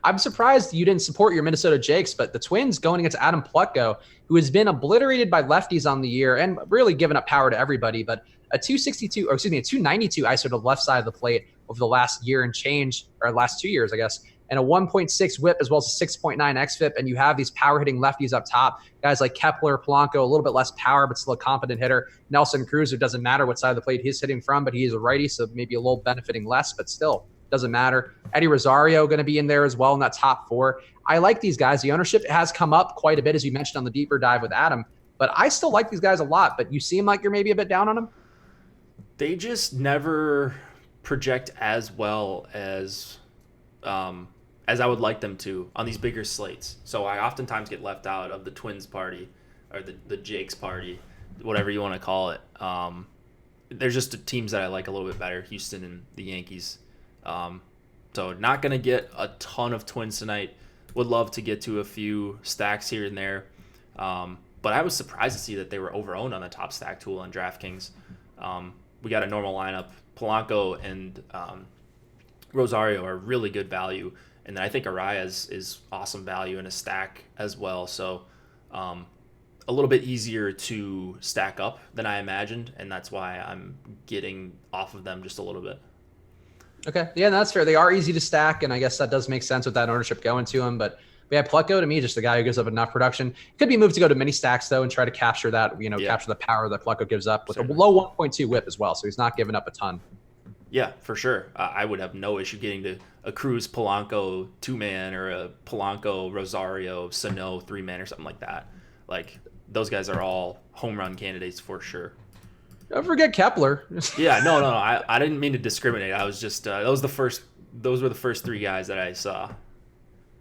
I'm surprised you didn't support your Minnesota Jakes, but the Twins going against Adam Plutko, who has been obliterated by lefties on the year and really given up power to everybody, but a 292 ISO to the left side of the plate over the last year and change, or last 2 years, I guess, and a 1.6 whip as well as a 6.9 xFIP, and you have these power-hitting lefties up top, guys like Kepler, Polanco, a little bit less power, but still a competent hitter. Nelson Cruz, it doesn't matter what side of the plate he's hitting from, but he is a righty, so maybe a little benefiting less, but still doesn't matter. Eddie Rosario going to be in there as well in that top four. I like these guys. The ownership has come up quite a bit, as you mentioned on the deeper dive with Adam, but I still like these guys a lot, but you seem like you're maybe a bit down on them? They just never project as well as I would like them to on these bigger slates. So I oftentimes get left out of the Twins party or the Jakes party, whatever you want to call it. There's just teams that I like a little bit better, Houston and the Yankees. So not going to get a ton of Twins tonight. Would love to get to a few stacks here and there. But I was surprised to see that they were over-owned on the top stack tool on DraftKings. We got a normal lineup. Polanco and Rosario are really good value. And then I think Arias is awesome value in a stack as well. So a little bit easier to stack up than I imagined. And that's why I'm getting off of them just a little bit. Okay. Yeah, that's fair. They are easy to stack. And I guess that does make sense with that ownership going to them. But yeah, Plutko to me, just a guy who gives up enough production. Could be moved to go to mini stacks though and try to capture that, capture the power that Plutko gives up with a low 1.2 whip as well. So he's not giving up a ton. Yeah, for sure. I would have no issue getting to a Cruz Polanco 2-man or a Polanco Rosario Sano 3-man or something like that. Like, those guys are all home run candidates for sure. Don't forget Kepler. Yeah, no. I didn't mean to discriminate. I was just those were the first three guys that I saw.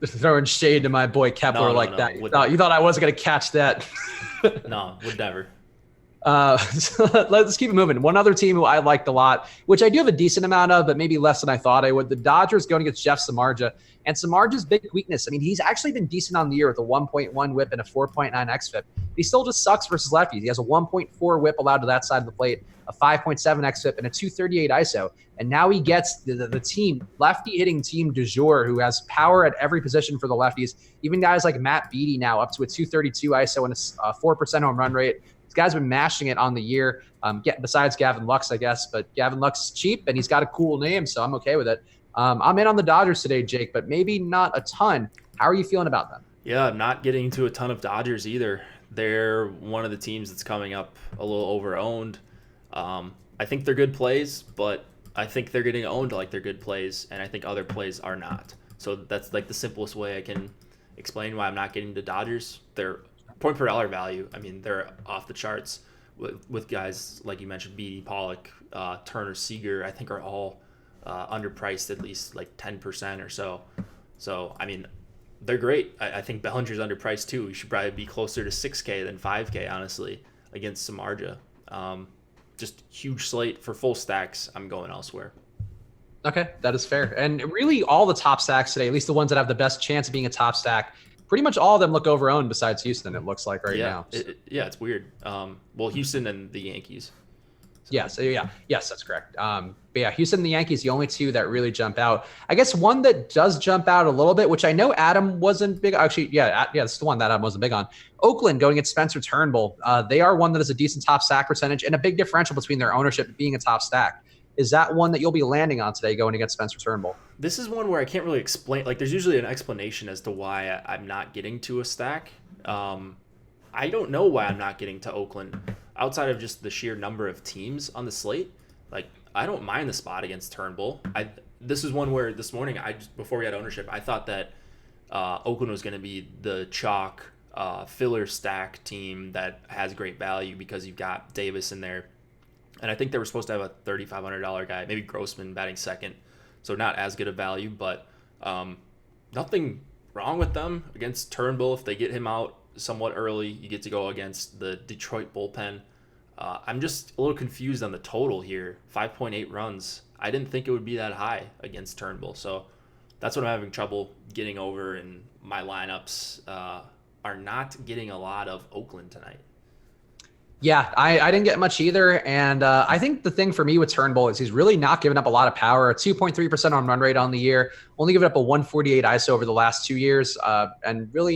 Just throwing shade to my boy Kepler that. You thought I wasn't going to catch that. No, would never. So let's keep it moving. One other team who I liked a lot, which I do have a decent amount of, but maybe less than I thought I would. The Dodgers going against Jeff Samardzija. And Samardzija's big weakness, I mean, he's actually been decent on the year with a 1.1 whip and a 4.9 xFIP. He still just sucks versus lefties. He has a 1.4 whip allowed to that side of the plate, a 5.7 xFIP, and a 238 ISO. And now he gets the team, lefty hitting team du jour, who has power at every position for the lefties. Even guys like Matt Beattie now up to a 232 ISO and a 4% home run rate. This guy's been mashing it on the year, besides Gavin Lux, I guess. But Gavin Lux is cheap, and he's got a cool name, so I'm okay with it. I'm in on the Dodgers today, Jake, but maybe not a ton. How are you feeling about them? Yeah, I'm not getting to a ton of Dodgers either. They're one of the teams that's coming up a little over-owned. I think they're good plays, but I think they're getting owned like they're good plays, and I think other plays are not. So that's like the simplest way I can explain why I'm not getting to Dodgers. Their point per dollar value, I mean, they're off the charts with guys like you mentioned, Beattie, Pollock, Turner, Seager, I think are all underpriced at least like 10% or so. So, I mean, they're great. I think Bellinger's underpriced too. He should probably be closer to 6K than 5K, honestly, against Samardzija. Just huge slate for full stacks. I'm going elsewhere. Okay, that is fair. And really all the top stacks today, at least the ones that have the best chance of being a top stack, pretty much all of them look over-owned besides Houston, it looks like now. It's weird. Well, Houston and the Yankees. Yes, that's correct. But yeah, Houston and the Yankees, the only two that really jump out. I guess one that does jump out a little bit, which I know Adam wasn't big. Actually, it's the one that Adam wasn't big on. Oakland going against Spencer Turnbull. They are one that has a decent top stack percentage and a big differential between their ownership being a top stack. Is that one that you'll be landing on today going against Spencer Turnbull? This is one where I can't really explain. Like, there's usually an explanation as to why I'm not getting to a stack. I don't know why I'm not getting to Oakland outside of just the sheer number of teams on the slate. Like, I don't mind the spot against Turnbull. This is one where this morning, before we had ownership, I thought that Oakland was going to be the chalk filler stack team that has great value because you've got Davis in there. And I think they were supposed to have a $3,500 guy, maybe Grossman batting second. So not as good a value, but nothing wrong with them against Turnbull. If they get him out somewhat early, you get to go against the Detroit bullpen. I'm just a little confused on the total here. 5.8 runs. I didn't think it would be that high against Turnbull. So that's what I'm having trouble getting over, and my lineups are not getting a lot of Oakland tonight. Yeah, I didn't get much either. And I think the thing for me with Turnbull is he's really not giving up a lot of power. 2.3% on run rate on the year, only giving up a 148 ISO over the last 2 years. And really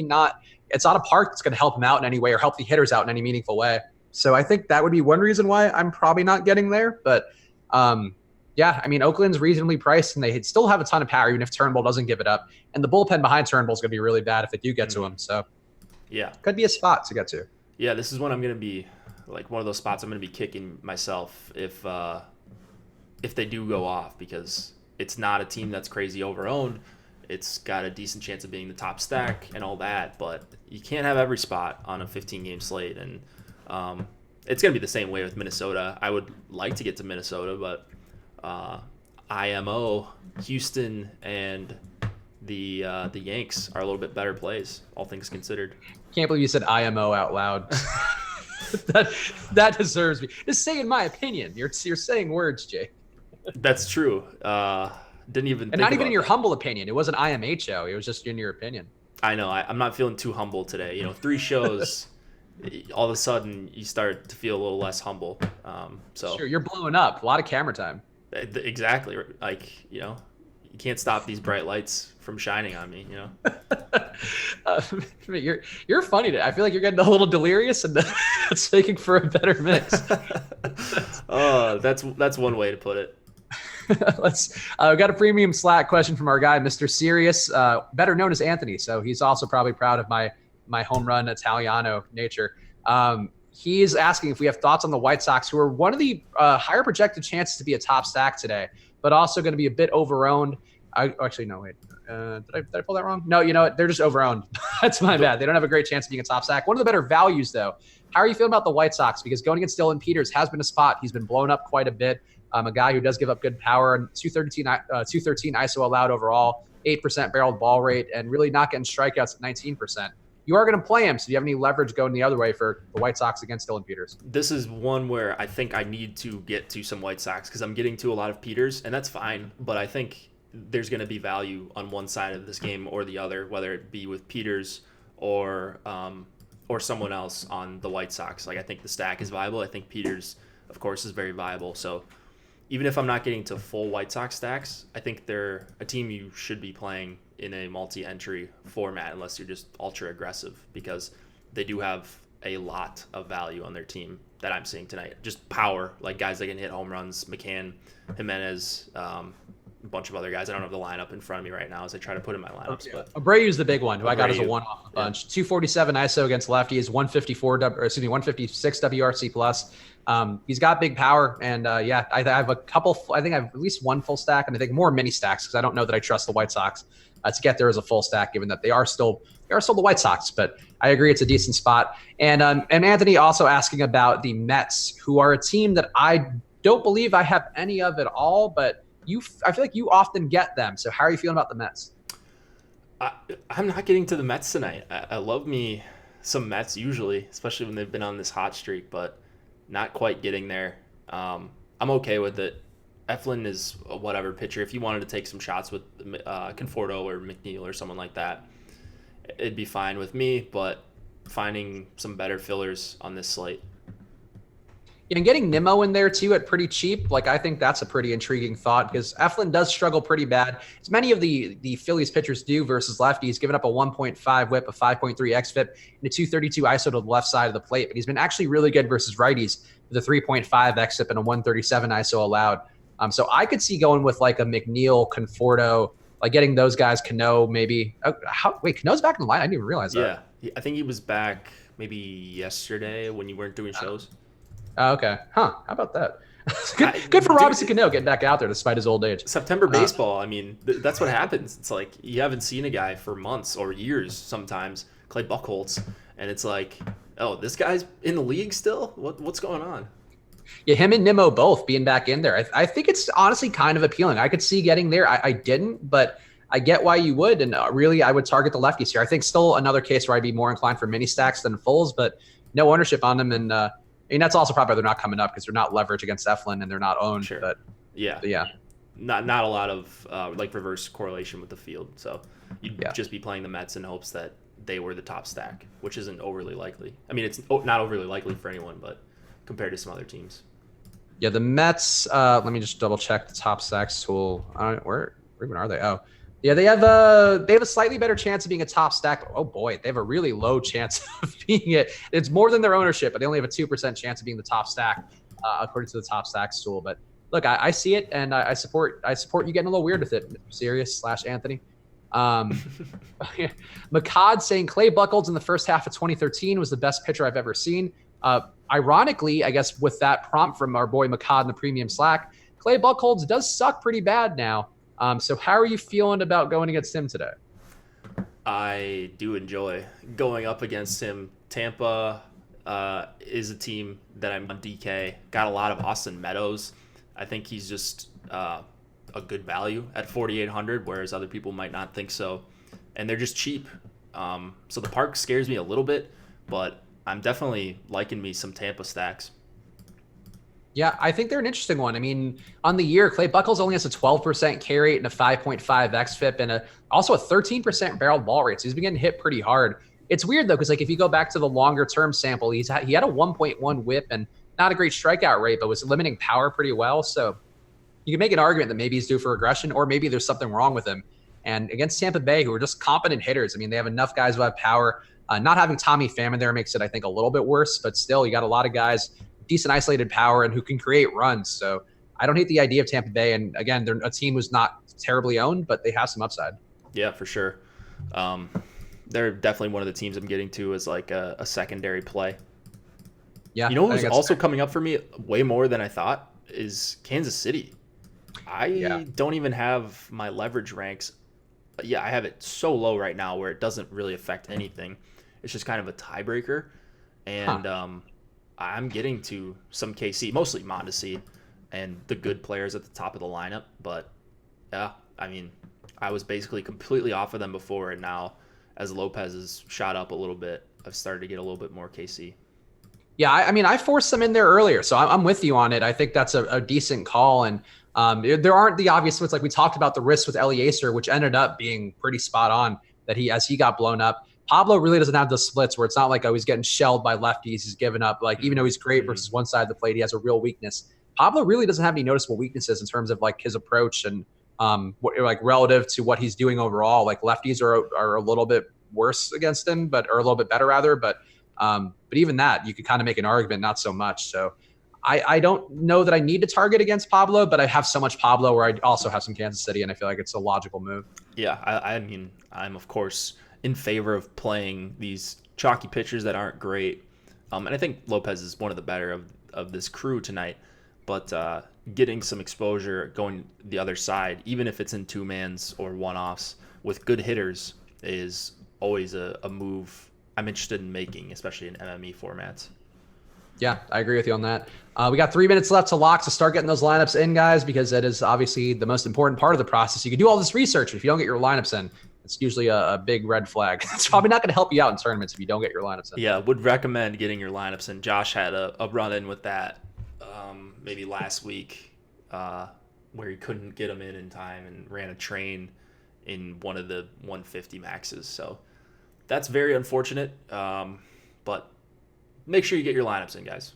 it's not a park that's going to help him out in any way or help the hitters out in any meaningful way. So I think that would be one reason why I'm probably not getting there. But yeah, I mean, Oakland's reasonably priced and they still have a ton of power even if Turnbull doesn't give it up. And the bullpen behind Turnbull is going to be really bad if they do get to him. So yeah, could be a spot to get to. Yeah, this is one I'm going to be like one of those spots I'm going to be kicking myself if they do go off, because it's not a team that's crazy overowned. It's got a decent chance of being the top stack and all that, but you can't have every spot on a 15-game slate. And it's going to be the same way with Minnesota. I would like to get to Minnesota, but IMO, Houston, and the Yanks are a little bit better plays, all things considered. Can't believe you said IMO out loud. that deserves me. Just say in my opinion. You're saying words, Jake. That's true. Didn't even. And think not even in your that. humble opinion. It wasn't IMHO. It was just in your opinion. I know. I'm not feeling too humble today. 3 shows, all of a sudden you start to feel a little less humble. So sure, you're blowing up. A lot of camera time. Exactly. Like, you can't stop these bright lights from shining on me, You're funny today. I feel like you're getting a little delirious and it's making for a better mix. That's one way to put it. We got a premium Slack question from our guy, Mr. Serious, better known as Anthony. So he's also probably proud of my home run Italiano nature. He's asking if we have thoughts on the White Sox, who are one of the higher projected chances to be a top stack today, but also going to be a bit overowned. Actually, no, wait. Did I pull that wrong? No, you know what? They're just overowned. That's my bad. They don't have a great chance of being a top stack. One of the better values, though. How are you feeling about the White Sox? Because going against Dylan Peters has been a spot. He's been blown up quite a bit. A guy who does give up good power, and 213 ISO allowed overall, 8% barreled ball rate, and really not getting strikeouts at 19%. You are going to play him, so do you have any leverage going the other way for the White Sox against Dylan Peters? This is one where I think I need to get to some White Sox because I'm getting to a lot of Peters, and that's fine. But I think there's going to be value on one side of this game or the other, whether it be with Peters or someone else on the White Sox. Like, I think the stack is viable. I think Peters, of course, is very viable. So even if I'm not getting to full White Sox stacks, I think they're a team you should be playing in a multi-entry format unless you're just ultra aggressive, because they do have a lot of value on their team that I'm seeing tonight. Just power, like guys that can hit home runs, McCann, Jimenez, a bunch of other guys. I don't have the lineup in front of me right now as I try to put in my lineups. But Abreu's the big one, who I got as a one off the bunch. 247 ISO against lefties, 156 WRC plus. He's got big power, and I have a couple. I think I have at least one full stack, and I think more mini stacks because I don't know that I trust the White Sox to get there as a full stack, given that they are still the White Sox. But I agree, it's a decent spot. And Anthony also asking about the Mets, who are a team that I don't believe I have any of at all, but I feel like you often get them. So how are you feeling about the Mets? I'm not getting to the Mets tonight. I love me some Mets usually, especially when they've been on this hot streak, but not quite getting there. I'm okay with it. Eflin is a whatever pitcher. If you wanted to take some shots with Conforto or McNeil or someone like that, it'd be fine with me, but finding some better fillers on this slate. Yeah, and getting Nimmo in there too at pretty cheap, like I think that's a pretty intriguing thought because Eflin does struggle pretty bad, as many of the Phillies pitchers do versus lefties, giving up a 1.5 whip, a 5.3 xFIP, and a 232 ISO to the left side of the plate. But he's been actually really good versus righties with a 3.5 xFIP and a 137 ISO allowed. So I could see going with like a McNeil, Conforto, like getting those guys, Cano maybe. Wait, Cano's back in the line? I didn't even realize that. Yeah, I think he was back maybe yesterday when you weren't doing shows. Okay. How about that? Good for Robinson Cano getting back out there despite his old age. September baseball, I mean, that's what happens. It's like you haven't seen a guy for months or years sometimes, Clay Buchholz, and it's like, oh, this guy's in the league still? What's going on? Yeah, him and Nimmo both being back in there. I think it's honestly kind of appealing. I could see getting there. I didn't, but I get why you would. And really, I would target the lefties here. I think still another case where I'd be more inclined for mini stacks than fulls, but no ownership on them. And I mean, that's also probably why they're not coming up because they're not leveraged against Eflin and they're not owned. Sure. But yeah. Not a lot of like reverse correlation with the field. So you'd just be playing the Mets in hopes that they were the top stack, which isn't overly likely. I mean, it's not overly likely for anyone, but compared to some other teams. Yeah, the Mets. Let me just double check the top stacks tool. Where even are they? Oh, yeah, they have a slightly better chance of being a top stack. Oh boy, they have a really low chance of being it. It's more than their ownership, but they only have a 2% chance of being the top stack according to the top stacks tool. But look, I see it, and I support you getting a little weird with it, Sirius/Anthony. McCod saying Clay Buchholz in the first half of 2013 was the best pitcher I've ever seen. Ironically, I guess with that prompt from our boy McCod in the premium Slack, Clay Buchholz does suck pretty bad now. So how are you feeling about going against him today? I do enjoy going up against him. Tampa is a team that I'm on DK. Got a lot of Austin Meadows. I think he's just a good value at 4,800, whereas other people might not think so. And they're just cheap. So the park scares me a little bit, but I'm definitely liking me some Tampa stacks. Yeah, I think they're an interesting one. I mean, on the year, Clay Buchholz only has a 12% K rate and a 5.5 xFIP and also a 13% barreled ball rate. So he's been getting hit pretty hard. It's weird, though, because like if you go back to the longer-term sample, he had a 1.1 whip and not a great strikeout rate, but was limiting power pretty well. So you can make an argument that maybe he's due for regression or maybe there's something wrong with him. And against Tampa Bay, who are just competent hitters, I mean, they have enough guys who have power. Not having Tommy Pham in there makes it, I think, a little bit worse. But still, you got a lot of guys, decent isolated power, and who can create runs. So I don't hate the idea of Tampa Bay. And again, they're a team who's not terribly owned, but they have some upside. Yeah, for sure. They're definitely one of the teams I'm getting to as like a secondary play. Yeah, you know who's also coming up for me way more than I thought is Kansas City. I don't even have my leverage ranks. Yeah, I have it so low right now where it doesn't really affect anything. It's just kind of a tiebreaker. And I'm getting to some KC, mostly Mondesi, and the good players at the top of the lineup. But, yeah, I mean, I was basically completely off of them before, and now as Lopez has shot up a little bit, I've started to get a little bit more KC. Yeah, I mean, I forced them in there earlier, so I'm with you on it. I think that's a decent call, and there aren't the obvious ones. Like we talked about the risks with Eliezer, which ended up being pretty spot on, that as he got blown up. Pablo really doesn't have the splits where it's not like, oh, he's getting shelled by lefties. He's given up. Like, even though he's great versus one side of the plate, he has a real weakness. Pablo really doesn't have any noticeable weaknesses in terms of like his approach and like relative to what he's doing overall. Like lefties are a little bit worse against him, or a little bit better rather. But even that, you could kind of make an argument, not so much. So I don't know that I need to target against Pablo, but I have so much Pablo where I also have some Kansas City, and I feel like it's a logical move. Yeah, I mean, I'm of course in favor of playing these chalky pitchers that aren't great. And I think Lopez is one of the better of this crew tonight. But getting some exposure going the other side, even if it's in two-mans or one-offs with good hitters, is always a move I'm interested in making, especially in MME formats. Yeah, I agree with you on that. We got 3 minutes left to lock, so start getting those lineups in, guys, because that is obviously the most important part of the process. You can do all this research, but if you don't get your lineups in, it's usually a big red flag. It's probably not going to help you out in tournaments if you don't get your lineups in. Yeah, would recommend getting your lineups in. Josh had a run-in with that maybe last week where he couldn't get them in time and ran a train in one of the 150 maxes. So that's very unfortunate, but make sure you get your lineups in, guys.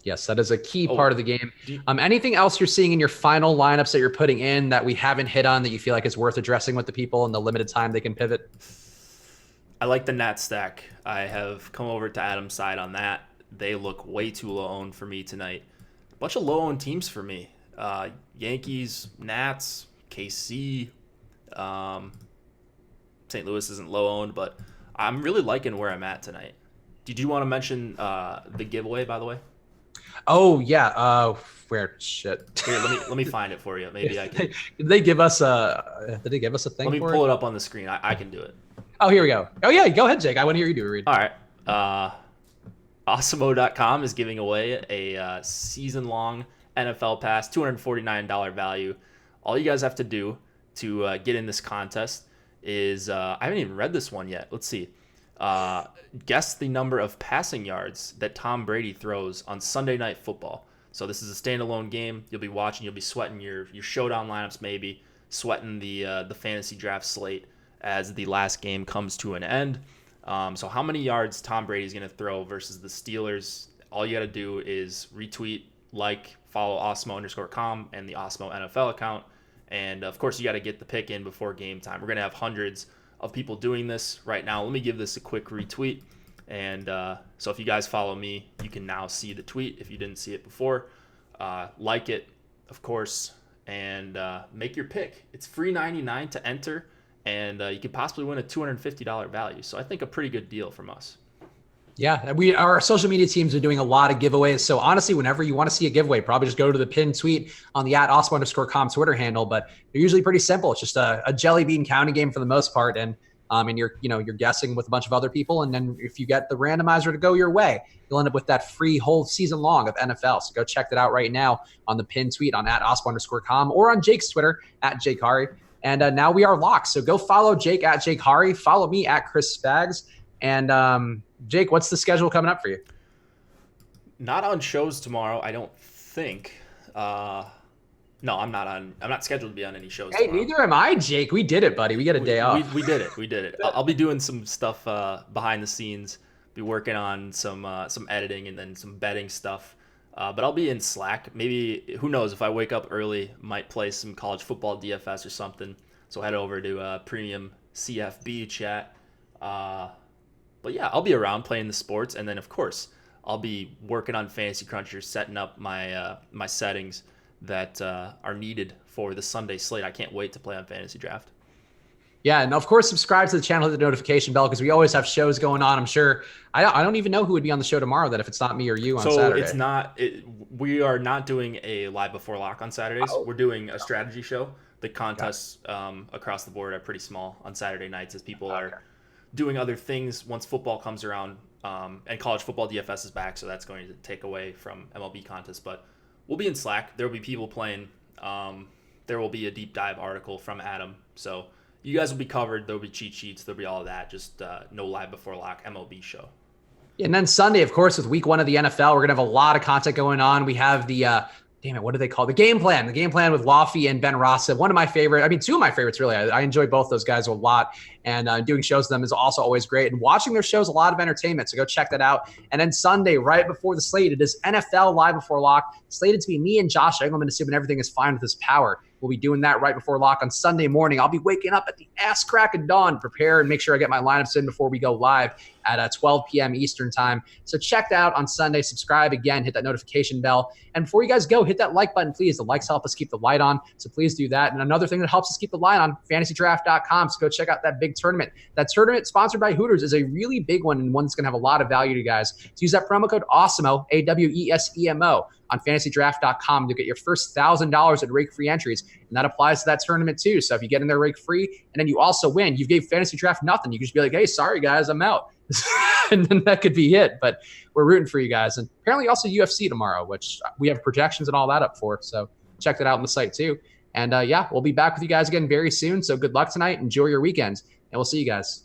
Yes, that is a key part of the game. Anything else you're seeing in your final lineups that you're putting in that we haven't hit on that you feel like is worth addressing with the people in the limited time they can pivot? I like the Nat stack. I have come over to Adam's side on that. They look way too low owned for me tonight. A bunch of low owned teams for me. Yankees, Nats, KC. St. Louis isn't low owned, but I'm really liking where I'm at tonight. Did you want to mention the giveaway, by the way? Oh, yeah. Where shit. Here, let me find it for you. Maybe I can. Did they give us a thing? Let me for pull it up on the screen. I can do it. Oh, here we go. Oh yeah, go ahead, Jake. I want to hear you do a read. All right. Awesemo.com is giving away a season-long NFL pass, $249 value. All you guys have to do to get in this contest is I haven't even read this one yet. Let's see. Guess the number of passing yards that Tom Brady throws on Sunday Night Football. So this is a standalone game. You'll be watching. You'll be sweating your showdown lineups, maybe sweating the fantasy draft slate as the last game comes to an end. So how many yards Tom Brady is going to throw versus the Steelers? All you got to do is retweet, follow Awesemo_com and the Awesemo NFL account. And of course, you got to get the pick in before game time. We're going to have hundreds of people doing this right now. Let me give this a quick retweet. And so if you guys follow me, you can now see the tweet if you didn't see it before. Like it, of course, and make your pick. It's free $99 to enter, and you could possibly win a $250 value. So I think a pretty good deal from us. Yeah, our social media teams are doing a lot of giveaways. So honestly, whenever you want to see a giveaway, probably just go to the pinned tweet on the @Awesemo_com Twitter handle. But they're usually pretty simple. It's just a jelly bean counting game for the most part, and you're guessing with a bunch of other people, and then if you get the randomizer to go your way, you'll end up with that free whole season long of NFL. So go check that out right now on the pinned tweet on @Awesemo_com or on Jake's Twitter @JakeHari. And now we are locked. So go follow Jake @JakeHari, follow me @Chris Spags, and Jake, what's the schedule coming up for you? Not on shows tomorrow, I don't think. No, I'm not scheduled to be on any shows Hey, tomorrow. neither am I, Jake. We did it, buddy. We get a day off. We did it. I'll be doing some stuff behind the scenes. Be working on some editing and then some betting stuff. But I'll be in Slack. Maybe, who knows, if I wake up early, might play some college football DFS or something. So head over to Premium CFB chat. But yeah, I'll be around playing the sports. And then, of course, I'll be working on Fantasy Cruncher, setting up my my settings that are needed for the Sunday slate. I can't wait to play on Fantasy Draft. Yeah, and of course, subscribe to the channel, hit the notification bell, because we always have shows going on. I'm sure I don't even know who would be on the show tomorrow. That if it's not me or you on Saturday. So we are not doing a live before lock on Saturdays. Oh. We're doing a strategy show. The contests across the board are pretty small on Saturday nights as people are doing other things once football comes around. And college football DFS is back, so that's going to take away from MLB contests. But we'll be in Slack. There will be people playing. There will be a deep dive article from Adam. So you guys will be covered. There will be cheat sheets. There will be all of that. Just no live before lock MLB show. And then Sunday, of course, with week 1 of the NFL, we're going to have a lot of content going on. We have the, what do they call it? The game plan. The game plan with Laffy and Ben Rasa. One of my favorite, two of my favorites, really. I enjoy both those guys a lot. And doing shows with them is also always great. And watching their shows, a lot of entertainment. So go check that out. And then Sunday, right before the slate, it is NFL Live Before Lock. Slated to be me and Josh Engelman, assuming everything is fine with his power. We'll be doing that right before lock on Sunday morning. I'll be waking up at the ass crack of dawn, prepare and make sure I get my lineups in before we go live at 12 p.m. Eastern time. So check that out on Sunday. Subscribe again, hit that notification bell. And before you guys go, hit that like button, please. The likes help us keep the light on. So please do that. And another thing that helps us keep the light on, FantasyDraft.com. So go check out that big tournament. That tournament sponsored by Hooters is a really big one and one that's going to have a lot of value to you guys. So use that promo code AWESEMO, AWESEMO, on FantasyDraft.com to get your first $1,000 at rake-free entries. And that applies to that tournament too. So if you get in there rake-free and then you also win, you gave Fantasy Draft nothing. You can just be like, hey, sorry guys, I'm out. And then that could be it. But we're rooting for you guys. And apparently also UFC tomorrow, which we have projections and all that up for. So check that out on the site too. And we'll be back with you guys again very soon. So good luck tonight. Enjoy your weekends. And we'll see you guys.